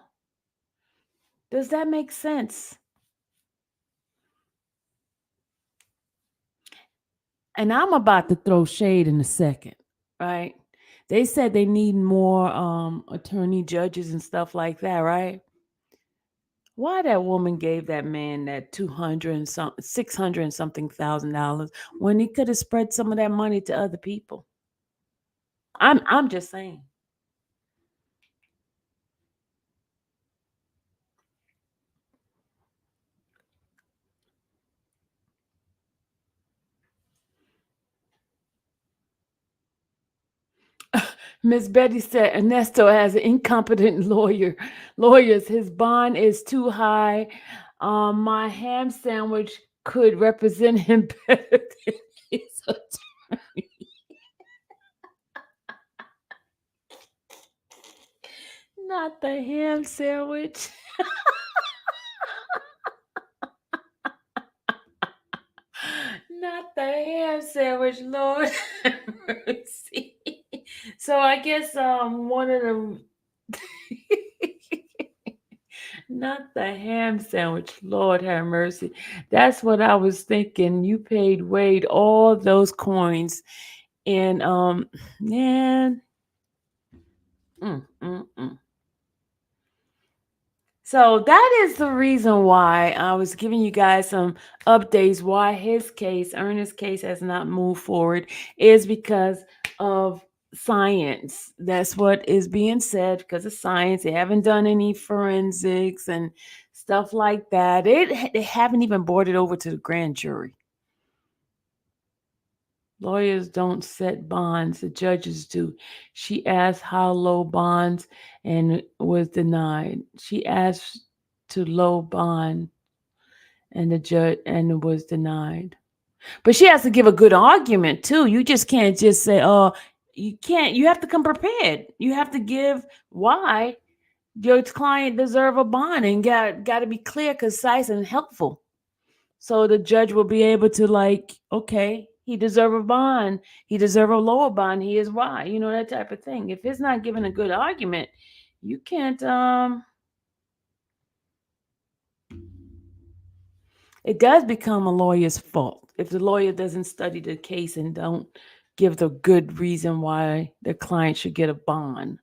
Does that make sense? And I'm about to throw shade in a second, right? They said they need more attorney judges and stuff like that, right? Why that woman gave that man that $600 and something $1,000 when he could have spread some of that money to other people? I'm just saying. Miss Betty said Ernesto has an incompetent lawyers. His bond is too high. My ham sandwich could represent him better than his attorney. Not the ham sandwich. Not the ham sandwich, Lord have mercy. So I guess one of the not the ham sandwich, Lord have mercy. That's what I was thinking. You paid Wade all those coins, and man. So that is the reason why I was giving you guys some updates why Ernest's case has not moved forward, is because of science. That's what is being said, because of science. They haven't done any forensics and stuff like that. They haven't even brought it over to the grand jury. Lawyers don't set bonds, the judges do. She asked how low bonds and was denied. She asked to low bond and the judge and it was denied. But she has to give a good argument too. You just can't just say, "Oh, you can't." You have to come prepared. You have to give why your client deserve a bond and got to be clear, concise, and helpful. So the judge will be able to like, okay, he deserve a bond. He deserve a lower bond. He is why. That type of thing. If it's not given a good argument, you can't. It does become a lawyer's fault if the lawyer doesn't study the case and don't give the good reason why the client should get a bond.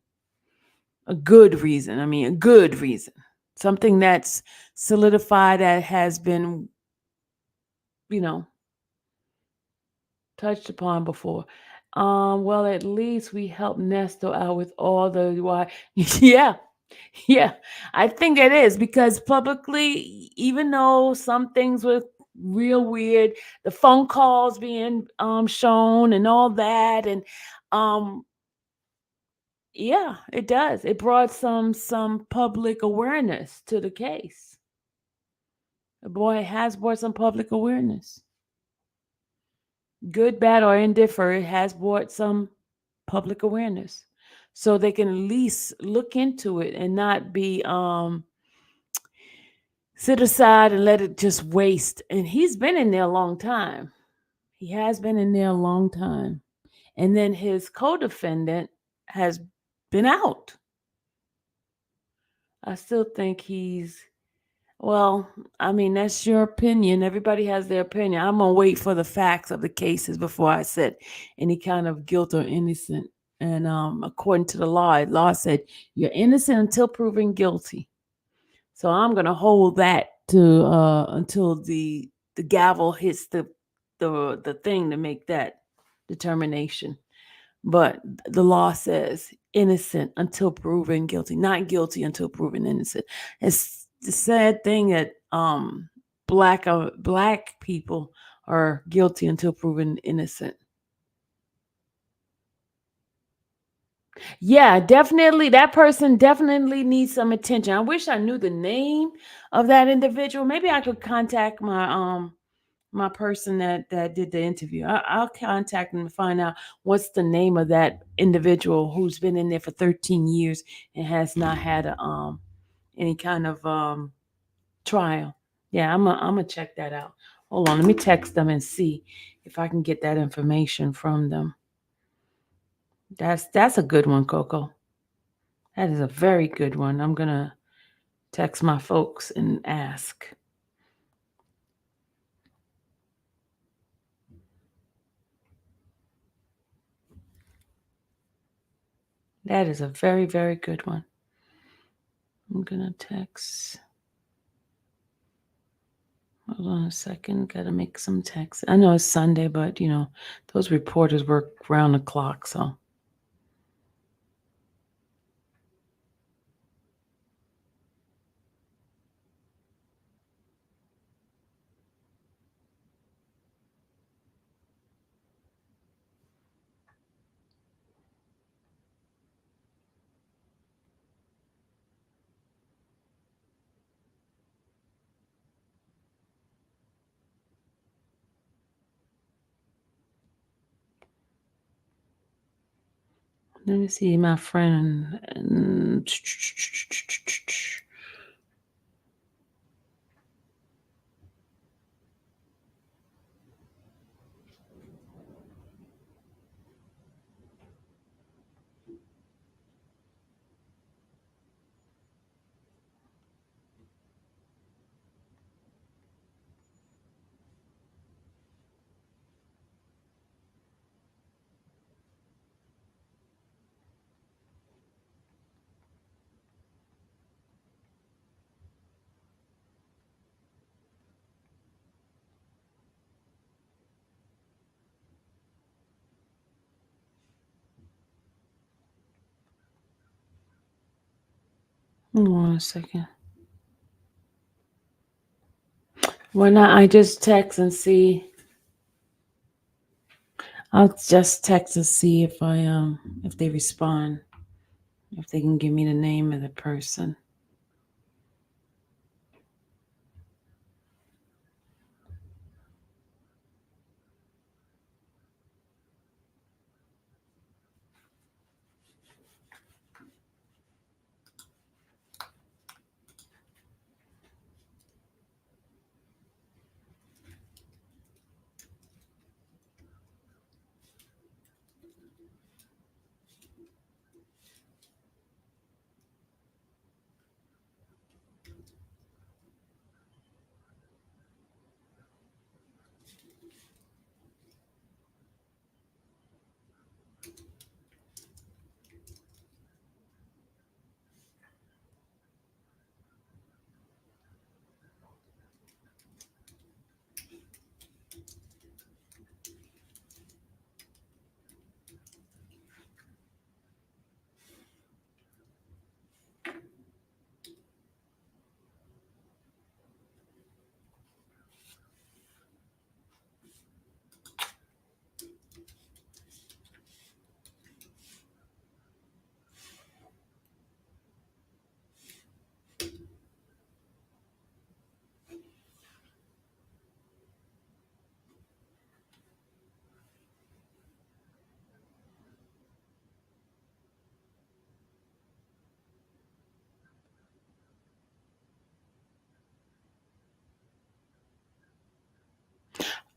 A good reason. A good reason. Something that's solidified, that has been, touched upon before. Well, at least we helped Nestor out with all the why. Yeah, yeah. I think it is because publicly, even though some things were real weird, the phone calls being shown and all that, and yeah, it does. It brought some public awareness to the case. The boy has brought some public awareness. Good, bad, or indifferent, it has brought some public awareness. So they can at least look into it and not be sit aside and let it just waste. And he's been in there a long time. He has been in there a long time. And then his co-defendant has been out. I still think well, that's your opinion. Everybody has their opinion. I'm going to wait for the facts of the cases before I said any kind of guilt or innocent. And according to the law said you're innocent until proven guilty. So I'm going to hold that to until the gavel hits the thing to make that determination. But the law says innocent until proven guilty, not guilty until proven innocent. It's the sad thing that black people are guilty until proven innocent. Yeah, definitely. That person definitely needs some attention. I wish I knew the name of that individual. Maybe I could contact my person that did the interview. I'll contact them and find out what's the name of that individual who's been in there for 13 years and has not had any kind of trial. Yeah, I'm gonna check that out. Hold on, let me text them and see if I can get that information from them. That's a good one, Coco. That is a very good one. I'm gonna text my folks and ask. That is a very, very good one. I'm gonna text. Hold on a second. Gotta make some texts. I know it's Sunday, but those reporters work round the clock, so. Let me see, my friend. Hold on a second. Why not? I just text and see. I'll just text and see if they respond, if they can give me the name of the person.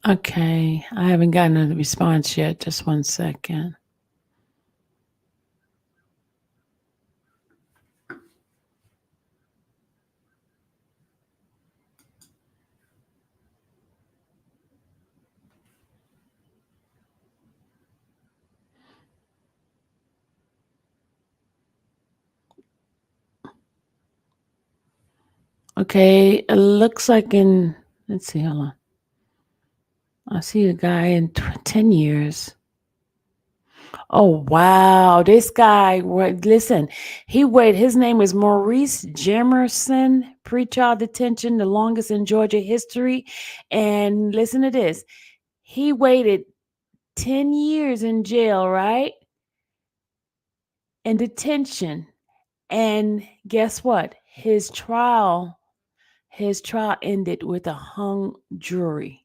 Okay, I haven't gotten a response yet. Just 1 second. Okay, it looks like let's see, hold on. I see a guy in 10 years. Oh, wow. This guy, listen, his name is Maurice Jemerson, pretrial detention, the longest in Georgia history. And listen to this. He waited 10 years in jail, right? In detention. And guess what? His trial ended with a hung jury.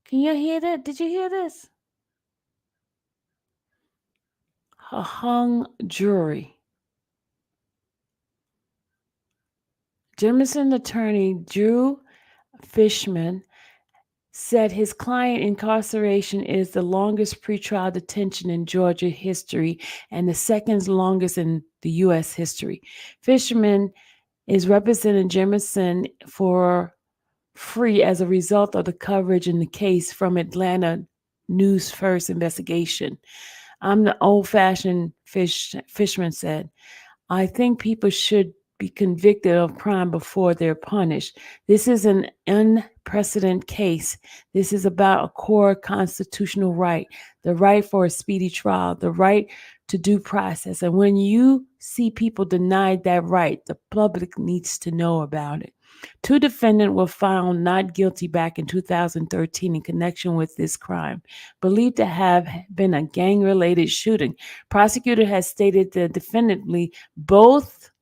Can you hear that? Did you hear this? A hung jury. Jemison attorney Drew Fishman said his client incarceration is the longest pretrial detention in Georgia history and the second longest in the U.S. history. Fishman is representing Jemison for free as a result of the coverage in the case from Atlanta News First investigation. I'm the old-fashioned Fishman said. I think people should be convicted of crime before they're punished. This is an unprecedented case. This is about a core constitutional right, the right for a speedy trial, the right to due process. And when you see people denied that right, the public needs to know about it. 2 defendants were found not guilty back in 2013 in connection with this crime, believed to have been a gang-related shooting. Prosecutor has stated that definitively both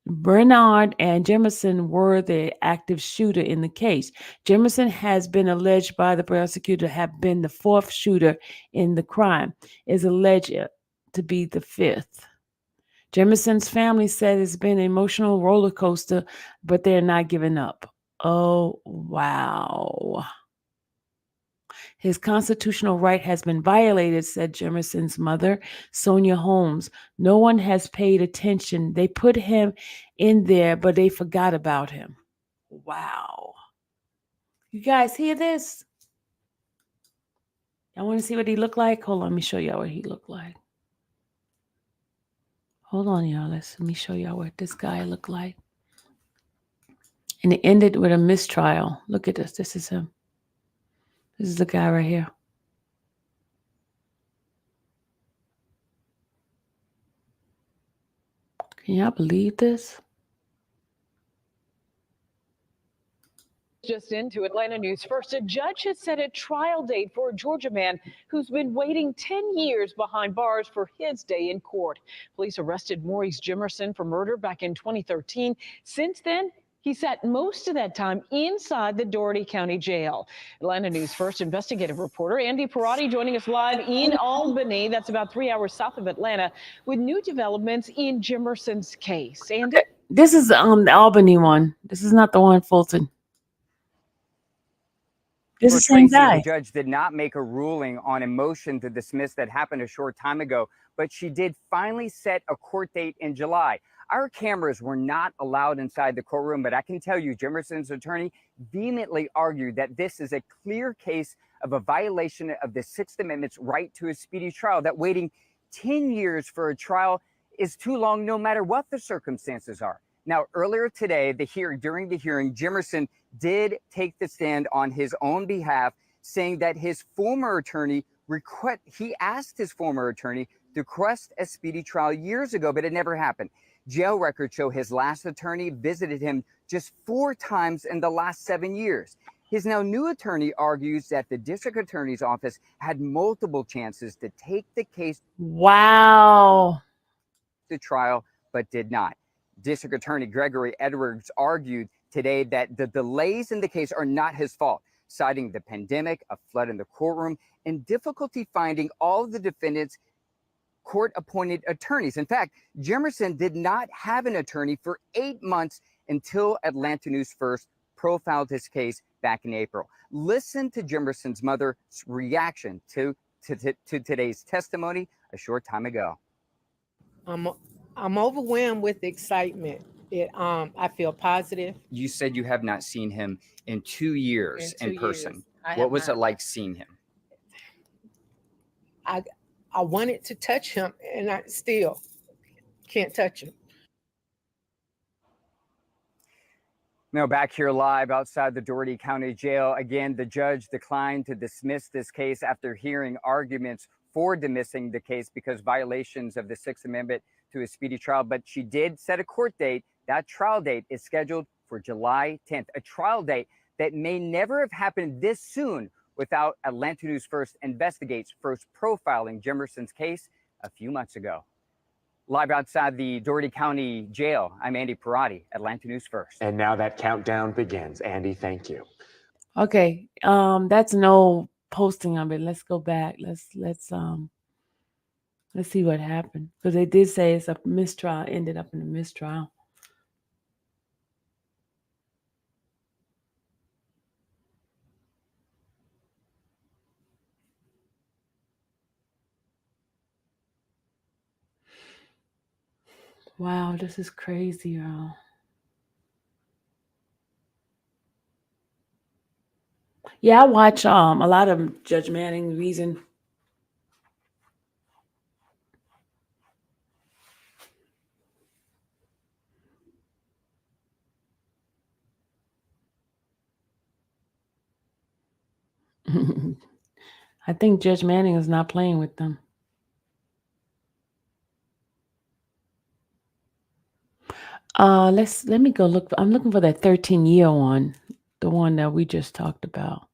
Bernard and Jemison were the active shooter in the case. Jemison has been alleged by the prosecutor to have been the 4th shooter in the crime, is alleged to be the 5th. Jemison's family said it's been an emotional roller coaster, but they're not giving up. Oh, wow. His constitutional right has been violated, said Jemison's mother, Sonia Holmes. No one has paid attention. They put him in there, but they forgot about him. Wow. You guys hear this? I want to see what he looked like. Hold on, let me show y'all what he looked like. Hold on, y'all. Let me show y'all what this guy looked like. And it ended with a mistrial. Look at this. This is him. This is the guy right here. Can y'all believe this? just into Atlanta News First. A judge has set a trial date for a Georgia man who's been waiting 10 years behind bars for his day in court. Police arrested Maurice Jimerson for murder back in 2013. Since then, he sat most of that time inside the Dougherty County Jail. Atlanta News First investigative reporter Andy Parati joining us live in Albany. That's about 3 hours south of Atlanta with new developments in Jimerson's case. Andy? This is the Albany one. This is not the one in Fulton. This is the same guy. The judge did not make a ruling on a motion to dismiss that happened a short time ago, but she did finally set a court date in July. Our cameras were not allowed inside the courtroom, but I can tell you Jimerson's attorney vehemently argued that this is a clear case of a violation of the Sixth Amendment's right to a speedy trial, that waiting 10 years for a trial is too long no matter what the circumstances are. Now, earlier today, during the hearing, Jimerson did take the stand on his own behalf, saying that his former attorney he asked his former attorney to request a speedy trial years ago, but it never happened. Jail records show his last attorney visited him just 4 times in the last 7 years. His now new attorney argues that the district attorney's office had multiple chances to take the case to trial, but did not. District Attorney Gregory Edwards argued today that the delays in the case are not his fault, citing the pandemic, a flood in the courtroom, and difficulty finding all of the defendants' court-appointed attorneys. In fact, Jimerson did not have an attorney for 8 months until Atlanta News First profiled his case back in April. Listen to Jimerson's mother's reaction to today's testimony a short time ago. I'm overwhelmed with excitement. I feel positive. You said you have not seen him in 2 years in person. What was it like seeing him? I wanted to touch him, and I still can't touch him. Now back here live outside the Dougherty County Jail. Again, the judge declined to dismiss this case after hearing arguments for dismissing the case because violations of the Sixth Amendment to a speedy trial, but she did set a court date. That trial date is scheduled for July 10th, a trial date that may never have happened this soon without Atlanta News First investigates first profiling Jimerson's case a few months ago. Live outside the Dougherty County Jail, I'm Andy Parati, Atlanta News First. And now that countdown begins. Andy, thank you. Okay, that's no posting of it. Let's go back. Let's see what happened, because they did say it's a mistrial, ended up in a mistrial. Wow, this is crazy, y'all. Yeah, I watch a lot of Judge Manning reason. I think Judge Manning is not playing with them. Let me go look. I'm looking for that 13-year one, the one that we just talked about.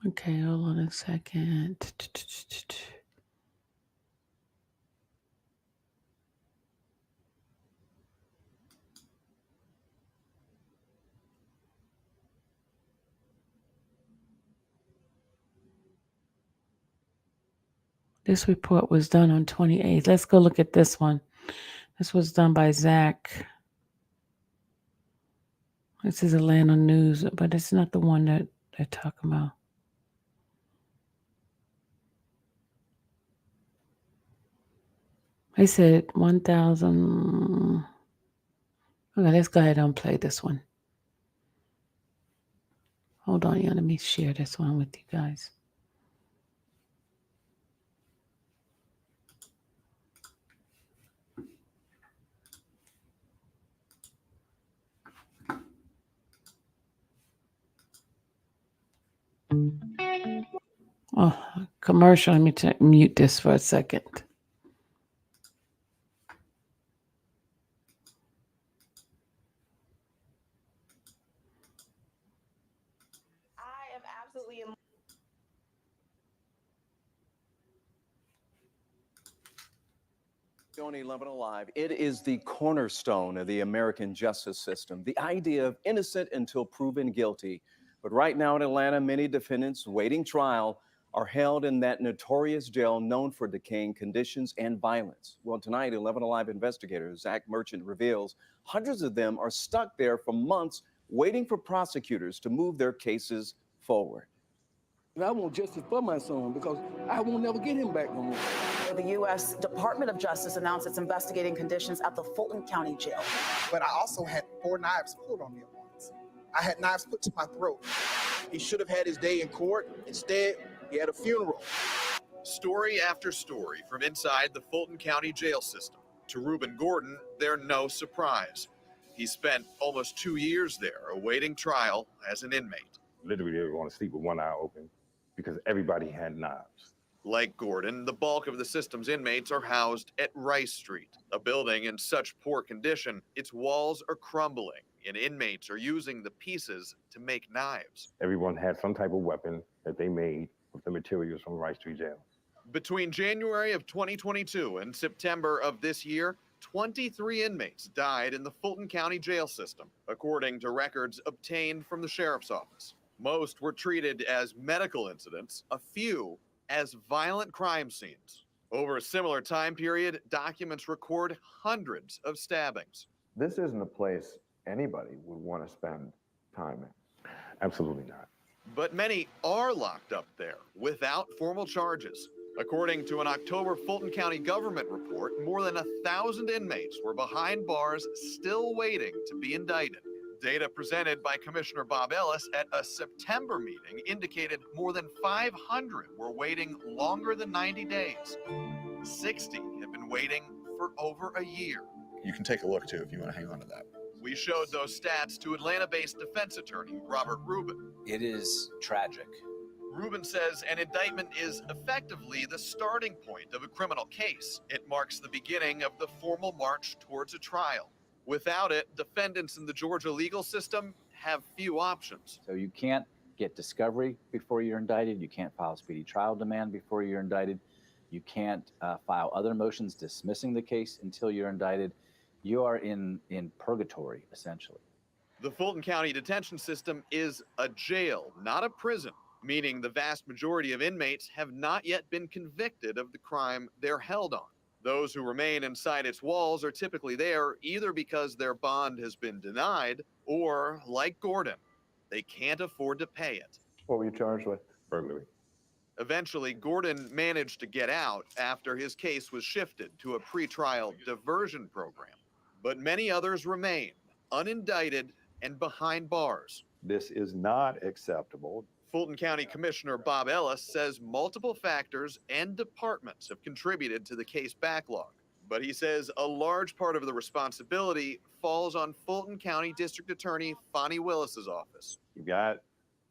Okay, hold on a second. This report was done on 28th. Let's go look at this one. This was done by Zach. This is Atlanta News, but it's not the one that they're talking about. I said 1,000. Okay, let's go ahead and play this one. Hold on, let me share this one with you guys. Oh, commercial. Let me mute this for a second. I am absolutely in On 11 Alive, it is the cornerstone of the American justice system. The idea of innocent until proven guilty. But right now in Atlanta, many defendants waiting trial are held in that notorious jail known for decaying conditions and violence. Well, tonight, 11 Alive investigator Zach Merchant reveals hundreds of them are stuck there for months waiting for prosecutors to move their cases forward. I want justice for my son because I won't never get him back no more. The U.S. Department of Justice announced it's investigating conditions at the Fulton County Jail. But I also had 4 knives pulled on me at once. I had knives put to my throat. He should have had his day in court. Instead, he had a funeral. Story after story from inside the Fulton County jail system. To Reuben Gordon, they're no surprise. He spent almost 2 years there awaiting trial as an inmate. Literally, they were going to sleep with one eye open because everybody had knives. Like Gordon, the bulk of the system's inmates are housed at Rice Street, a building in such poor condition, its walls are crumbling, and inmates are using the pieces to make knives. Everyone had some type of weapon that they made with the materials from Rice Street Jail. Between January of 2022 and September of this year, 23 inmates died in the Fulton County jail system, according to records obtained from the sheriff's office. Most were treated as medical incidents, a few as violent crime scenes. Over a similar time period, documents record hundreds of stabbings. This isn't a place anybody would want to spend time in. Absolutely not. But many are locked up there without formal charges. According to an October Fulton County government report, more than 1,000 inmates were behind bars still waiting to be indicted. Data presented by Commissioner Bob Ellis at a September meeting indicated more than 500 were waiting longer than 90 days. 60 have been waiting for over a year. You can take a look too if you want to hang on to that. We showed those stats to Atlanta-based defense attorney Robert Rubin. It is tragic. Rubin says an indictment is effectively the starting point of a criminal case. It marks the beginning of the formal march towards a trial. Without it, defendants in the Georgia legal system have few options. So you can't get discovery before you're indicted. You can't file a speedy trial demand before you're indicted. You can't file other motions dismissing the case until you're indicted. You are in purgatory, essentially. The Fulton County detention system is a jail, not a prison, meaning the vast majority of inmates have not yet been convicted of the crime they're held on. Those who remain inside its walls are typically there either because their bond has been denied or, like Gordon, they can't afford to pay it. What were you charged with? Burglary. Eventually, Gordon managed to get out after his case was shifted to a pretrial diversion program. But many others remain unindicted and behind bars. This is not acceptable. Fulton County Commissioner Bob Ellis says multiple factors and departments have contributed to the case backlog. But he says a large part of the responsibility falls on Fulton County District Attorney Fonnie Willis's office. You've got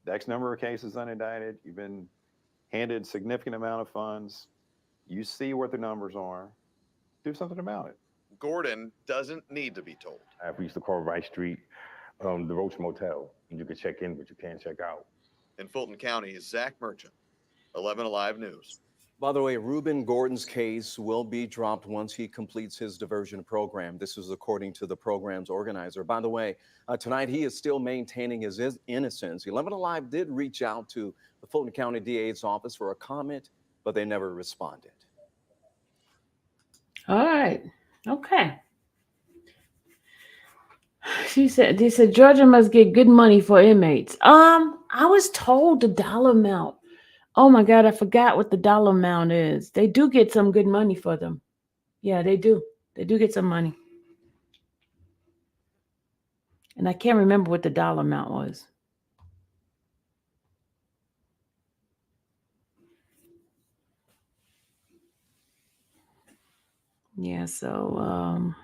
X number of cases unindicted. You've been handed significant amount of funds. You see what the numbers are. Do something about it. Gordon doesn't need to be told. I used to call Rice Street the Roach Motel. You could check in, but you can't check out. In Fulton County, Zach Merchant, 11 Alive News. By the way, Reuben Gordon's case will be dropped once he completes his diversion program. This is according to the program's organizer. By the way, tonight he is still maintaining his innocence. 11 Alive did reach out to the Fulton County DA's office for a comment, but they never responded. All right. Okay. They said Georgia must get good money for inmates. I was told the dollar amount. Oh my God, I forgot what the dollar amount is. They do get some good money for them. Yeah, they do. They do get some money. And I can't remember what the dollar amount was. Yeah, so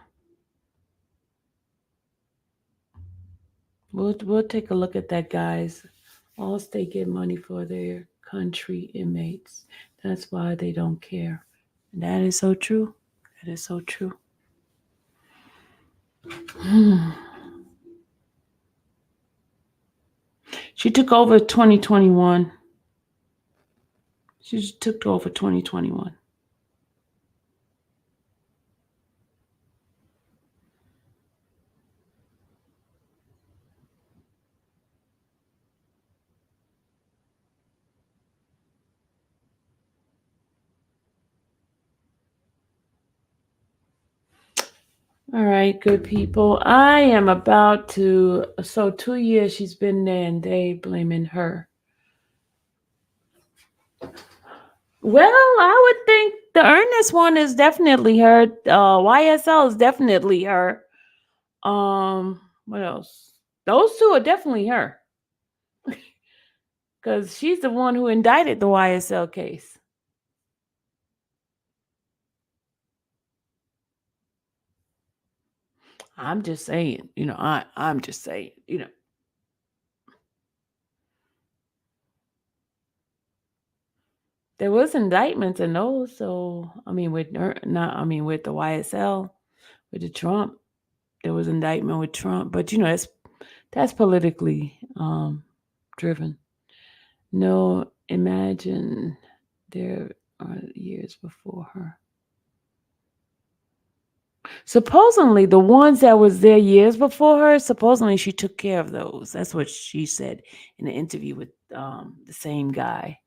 we'll take a look at that, guys. All states get money for their country inmates. That's why they don't care. And that is so true. That is so true. She took over 2021. She just took over 2021. All right, good people. I am about to, so 2 years she's been there and they blaming her. Well, I would think the Earnest one is definitely her. YSL is definitely her. What else? Those two are definitely her. Because she's the one who indicted the YSL case. I'm just saying, I'm just saying, There was indictments in those, so with the YSL, with the Trump, there was indictment with Trump, but that's politically driven. No, imagine there are years before her. Supposedly, the ones that was there years before her, supposedly she took care of those. That's what she said in the interview with the same guy.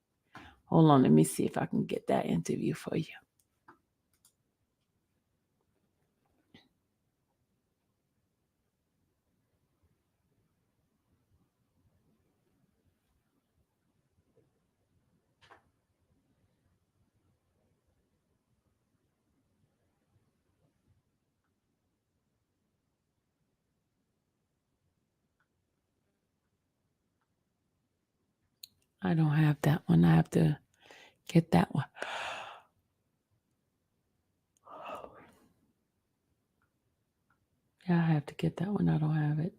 Hold on, let me see if I can get that interview for you. I don't have that one. I have to get that one. Yeah, I have to get that one. I don't have it.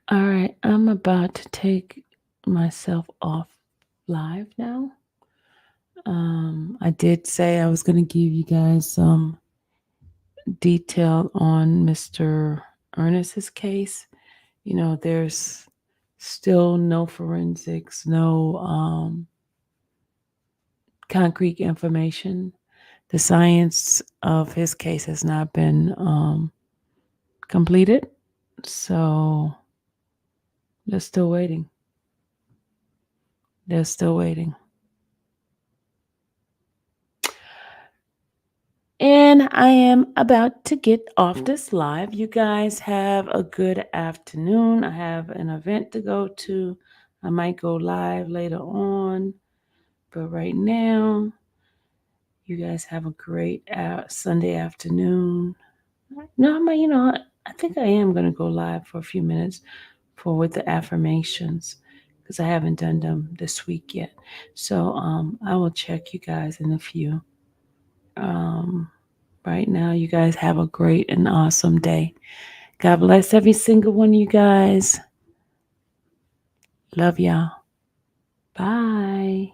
All right, I'm about to take myself off live now. I did say I was going to give you guys some detail on Mr. Earnest's case. There's still no forensics, no concrete information. The science of his case has not been completed, so they're still waiting. They're still waiting. And I am about to get off this live. You guys have a good afternoon. I have an event to go to. I might go live later on. But right now, you guys have a great Sunday afternoon. No, I think I am going to go live for a few minutes with the affirmations because I haven't done them this week yet. So I will check you guys in a few. Right now, you guys have a great and awesome day. God bless every single one of you guys. Love y'all. Bye.